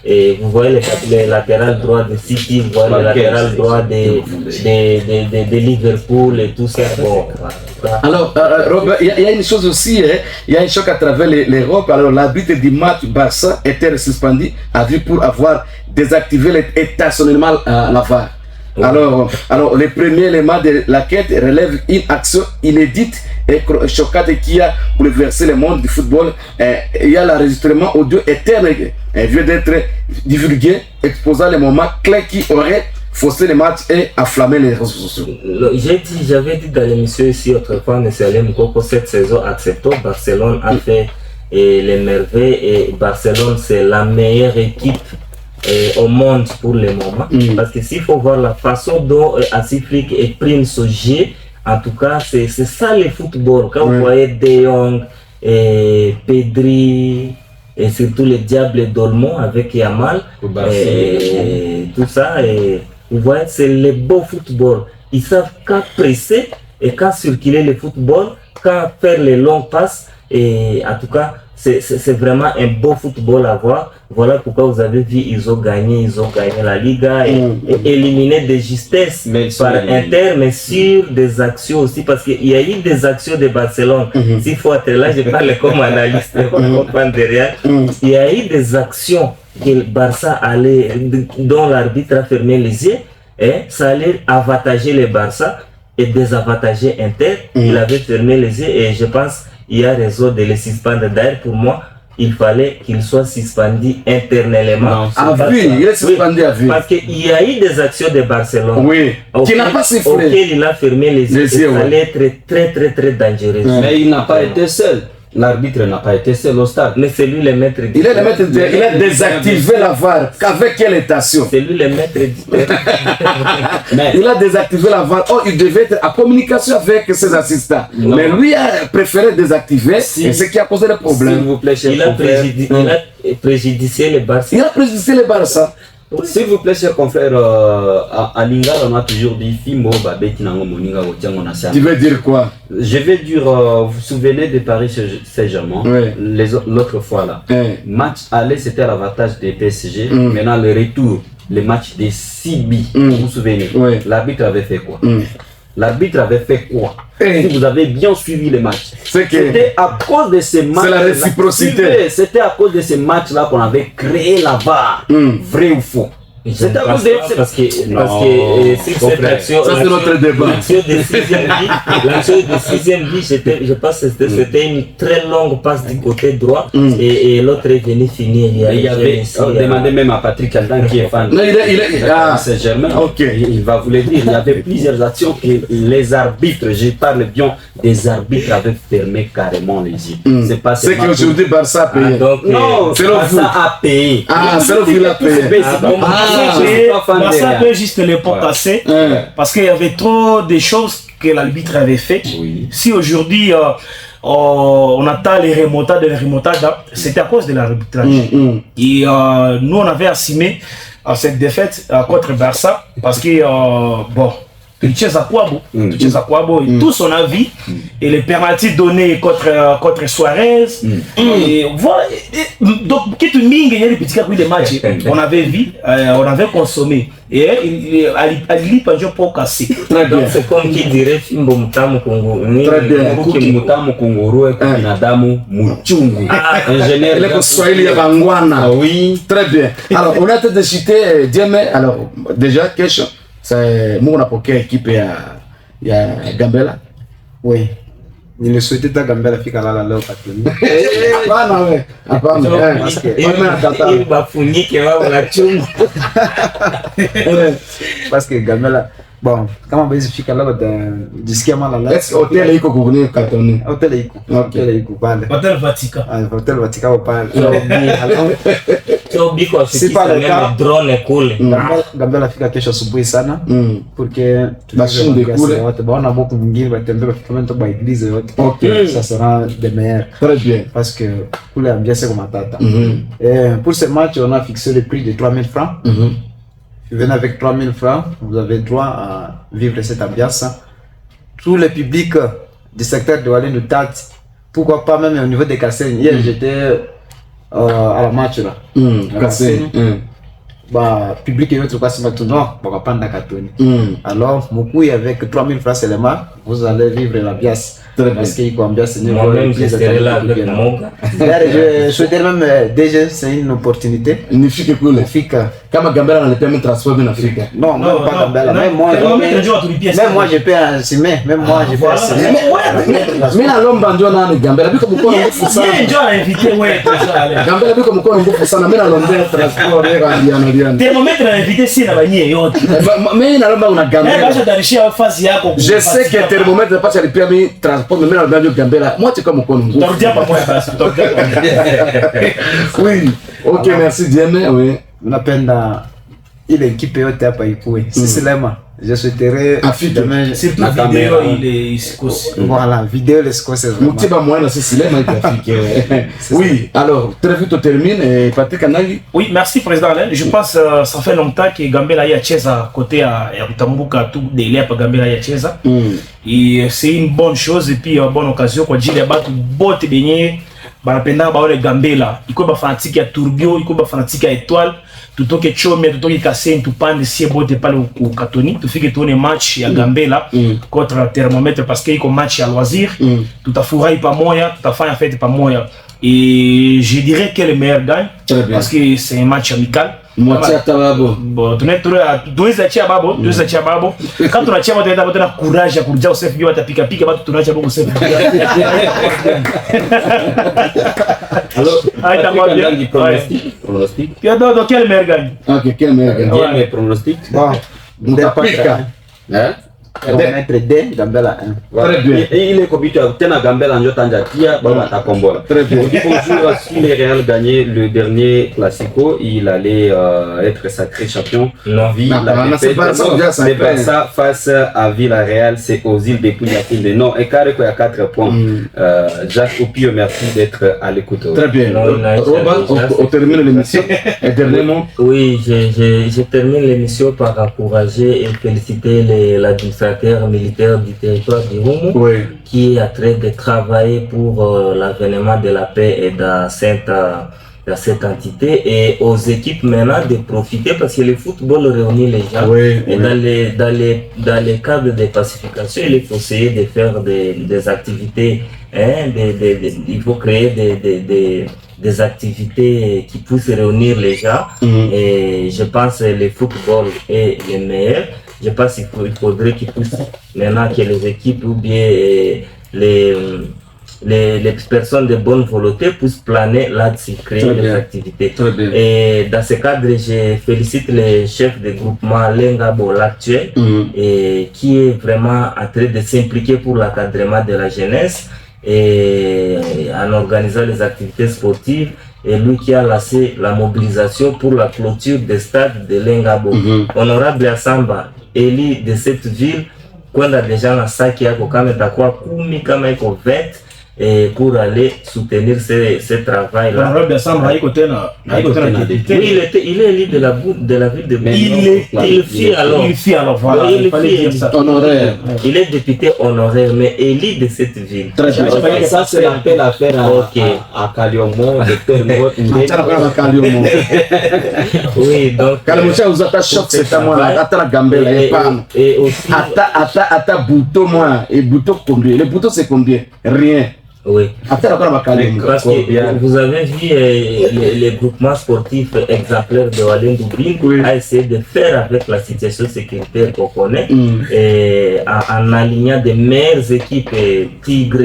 et vous voyez le latéral droit de City, vous voyez le latéral droit de Liverpool et tout ça. Bon, alors, Robert, il y a une chose aussi, il y a un choc à travers l'Europe. Alors, l'arbitre du match Barça était suspendu à vie pour avoir désactivé l'étationnement à la VAR. Alors, le premier élément de la quête relève une action inédite et choquante qui a bouleversé le monde du football. Il y a l'enregistrement audio éternel vient d'être divulgué, exposant les moments clés qui auraient faussé les matchs et enflammé les réseaux sociaux. J'avais dit dans l'émission ici autrefois, M. Alem Koko, cette saison acceptons, Barcelone a fait les merveilles et Barcelone c'est la meilleure équipe au monde pour le moment. Parce que s'il faut voir la façon dont Asifrik exprime ce jeu, en tout cas, c'est ça le football. Quand vous voyez De Jong, Pedri, et surtout le Diable d'Olmo avec Yamal, tout ça, vous voyez, c'est le beau football. Ils savent quand presser et quand circuler le football, quand faire les longues passes, et en tout cas, c'est vraiment un beau football à voir. Voilà pourquoi vous avez vu, ils ont gagné la Liga et éliminé de justesse par Inter, mais sur des actions aussi, parce qu'il y a eu des actions de Barcelone. S'il faut être là, je parle comme analyste, comme derrière. Il y a eu des actions que le Barça allait, dont l'arbitre a fermé les yeux, et ça allait avantager le Barça et désavantager Inter. Il avait fermé les yeux et je pense il y a raison de les suspendre. D'ailleurs, pour moi, il fallait qu'il soit suspendu internellement. À vue, il est suspendu à vue. Parce qu'il y a eu des actions de Barcelone. Qui n'a pas sifflé. Auquel il a fermé les yeux. Ça allait être très dangereux. Mais il n'a pas été seul. L'arbitre n'a pas été seul au stade. Mais c'est lui le maître du il est le maître du terrain. Il a désactivé la VAR. Qu'avec quelle étation? C'est lui le maître du terrain. Il a désactivé la VAR. Oh, il devait être en communication avec ses assistants. Non. Mais lui a préféré désactiver. Et c'est qui a posé le problème. S'il vous plaît, il a préjudicié le Barça. Il a préjudicié le Barça. S'il vous plaît, chers confrères, à Lingala, on a toujours dit Fimo, Babeti, Nango, Moninga, Otiango, Nassar. Tu veux dire quoi? Je vais dire, vous vous souvenez de Paris Saint-Germain, l'autre fois là. Match aller, c'était à l'avantage des PSG. Maintenant, le retour, le match des Sibi, vous vous souvenez, l'arbitre avait fait quoi? L'arbitre avait fait quoi? Si vous avez bien suivi les matchs, c'était à cause de ces matchs. C'est la réciprocité. C'était à cause de ces matchs-là qu'on avait créé la VAR. Vrai ou faux? C'était à cause de parce que sur cette action, ça c'est notre débat. L'action de 6e vie, je pense que c'était une très longue passe du côté droit et l'autre est venu finir. Il y avait demandé même à Patrick Aldan qui est fan de Saint-Germain. Il va vous le dire. Il y avait plusieurs actions que les arbitres, je parle bien des arbitres, avaient fermé carrément les yeux. C'est pas c'est qu'aujourd'hui Barça a payé. Non, Barça a payé. C'est le qu'il a payé. Barça peut juste les pots cassés parce qu'il y avait trop de choses que l'arbitre avait fait. Si aujourd'hui on attend les remontades, c'était à cause de l'arbitrage. Et nous on avait assumé cette défaite contre Barça parce que bon, tout son avis et les pénaltys donnés contre Suarez et voilà, donc on avait vu, on avait consommé et Ali Panjo pour casser. C'est comme qui dirait Fimbo Mutamu Kongo. Mutamu Kongoro et Binadamu Muchungu. Ingénieur le Swahili Bangwana. Oui, très bien. Alors on a de citer Diame. Alors déjà question. C'est moi on a pour quelle équipe il y a Gambela. Oui. Il le souhaitait ta Gambela fika la leo patoni. Il va funir que va la chungu. Parce que Gambela bon, kama basi fika la jisikia mala la. Est-ce hôtel iko kuvunia katoni? Hôtel iko pale. Hôtel Vatican. Hôtel Vatican pale. C'est pas le cas. Drone kule. Gambela fika kesho asubuhi sana porque machine de kule watu baona boku mwingine batembea kama ba église yote. Ça sera de meilleur. Très bien. Parce que kule ambiance comme matata. Pour ce match, on a fixé le prix de 3000 francs. Vous venez avec 3000 francs, vous avez droit à vivre cette ambiance. Tout le public du secteur de Wallis nous tâte. Pourquoi pas même au niveau des Cassagnes. Hier, j'étais à la match là. Bah, public et autres passe maintenant, pour pas Katoni. Alors, Moukouy avec 3000 francs seulement, vous allez vivre l'ambiance. Parce qu'il y a ambiance. Moi-même, je serai là avec mon gars. Je souhaiterais même déjà, c'est une opportunité. Une fille qui coule. Comme Gambela ne peut même transformer en Afrique. Non, même pas Gambela. Même moi, je peux assumer. Même moi, je peux assumer. Mais la lomba ndio nani Gambela biko mkono ngufu sana. Yeye ndio anainvite wewe tosha. Gambela biko mkono ngufu sana. Mimi nalomba transport rega ndiano. Thermomètre anainvite si na banyie yote. Mimi nalomba una Gambela. Basi darishia fazi yako. Je sais que thermomètre pas alipia mimi transport mais nalomba ndio Gambela. Moi tu comme mkono ngufu. Tutarudia pamoja basi. Oui. OK, merci Dieme. Oui. unapenda ile ekipe yote hapa ikue. Sisi Lema, je souhaiterais surtout la vidéo il est voilà, vidéo les scores. Moutiba Moana, c'est Lema graphique. Oui, alors très vite on termine. Patrick Anali. Oui, merci président Alain. Je pense ça fait longtemps que Gambela ya cheza côté à Rutambuka tout délai pour Gambela ya cheza. Et c'est une bonne chose et puis une bonne occasion kwa jili ya batu bote benye banapenda baole Gambela. Iko ba fanatique ya Tourbio, iko ba fanatique ya Étoile. Tutoke Chomia, tutoke Kassene, tupande sie bote pale au Katoni, tufike tuone match ya Gambela contre Thermomètre parce que iko match ya loisir. Tutafurahi pamoja, tutafanya fête pamoja. Et je dirais que le meilleur gagne parce que c'est un match amical. Moitié tababo. Bon, tunaweza chia babo. Quand tunachia watu ndio tena courage ya kuja usafi bio watapika pika watu tunaacha babo usafi. Alors, Aïe, pronostic. Tu as donc quel meilleur gagne? Ok, quel meilleur gagne? Quel est pronostic? Bon, Ndapika. Hein? Thermomètre D, Gambela 1. Très bien. Il est comité à Gambela en Jotanjatia, Baba Kombola. Très bien. Bonjour, si les Real gagnaient le dernier Classico, il allait être sacré champion. Non. C'est pas ça face à Villarreal, c'est aux îles depuis la fin de non. Et carré qu'il y a 4 points. Jacques Opio, merci d'être à l'écoute. Très bien. Robin, on termine l'émission. Et dernièrement. Oui, je termine l'émission par encourager et féliciter l'administrateur militaire du territoire du Roumo, qui est en train de travailler pour l'avènement de la paix et dans cette entité, et aux équipes maintenant de profiter parce que le football réunit les gens et dans les cadres de pacification il faut essayer de faire des activités, il faut créer des activités qui puissent réunir les gens et je pense que le football est le meilleur. Je pense qu'il faudrait qu'ils puissent maintenant que les équipes ou bien les personnes de bonne volonté puissent planer là-dessus, créer des activités. Et dans ce cadre, je félicite les chefs de groupement Lengabo l'actuel et qui est vraiment en train de s'impliquer pour l'encadrement de la jeunesse et en organisant les activités sportives. Et lui qui a lancé la mobilisation pour la clôture des stades de Lengabo. Honorable Assamba, élu de cette ville, quand des gens à ça qui a quand 20 et pour aller soutenir ce travail-là. Honorable Assamba, il est élu de la ville de honoraire. Il est député honoraire, mais élu de cette ville. Ça, c'est l'appel à faire à Kaliomo, Oui, donc. Et aussi. Ata bouton, moi. Et bouton combien? Le bouton, c'est combien? Rien. Oui. Parce que vous avez vu les groupements sportifs exemplaires de Wallen Dublin a essayé de faire avec la situation sécuritaire qu'on connaît en alignant des meilleures équipes Tigre,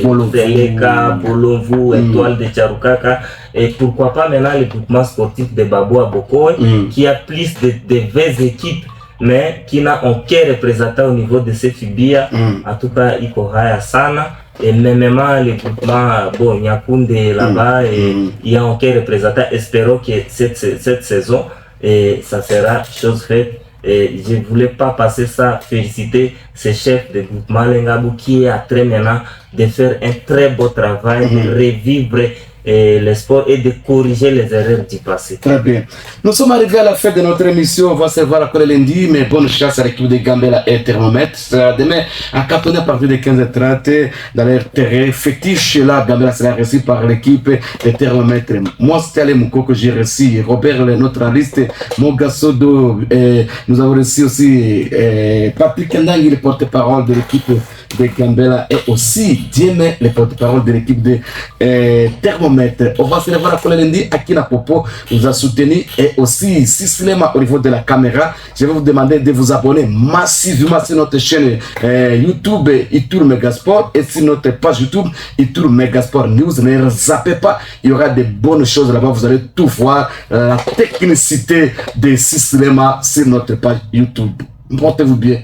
Seleka, Bolonvu, Étoile de Charukaka et pourquoi pas maintenant les groupements sportifs de Babo Aboko qui a plus de 20 équipes mais qui n'a aucun représentant au niveau de ces FIBIA. En tout cas, il y a Sana. Et même les groupements, Nyakunde là-bas, et il y a aucun représentant. Espérons que cette saison, et ça sera chose faite. Et je ne voulais pas passer ça, féliciter ces chefs de groupement Lengabo qui est en train maintenant de faire un très beau travail, de revivre le sport et de corriger les erreurs du passé. Très bien. Nous sommes arrivés à la fin de notre émission. On va se voir encore lundi, mais bonne chance à l'équipe de Gambela et Thermomètre. Ce sera demain à Katoni à partir de 15h30 dans leur terrain fétiche. Là, Gambela sera reçu par l'équipe de Thermomètre. Moi, c'était Ale Mouko que j'ai reçu. Robert, notre analyste, Mogasodo. Nous avons reçu aussi Patrick Ndangi, le porte-parole de l'équipe de Gambela, et aussi Dieme, le porte-parole de l'équipe de Thermomètre. On va se revoir à lundi. Akina Popo nous a soutenu et aussi Sislema au niveau de la caméra. Je vais vous demander de vous abonner massivement sur notre chaîne YouTube Itour Megasport et sur notre page YouTube Itour Megasport News. Ne zappez pas, il y aura de bonnes choses là-bas. Vous allez tout voir, la technicité de Sislema sur notre page YouTube. Portez-vous bien.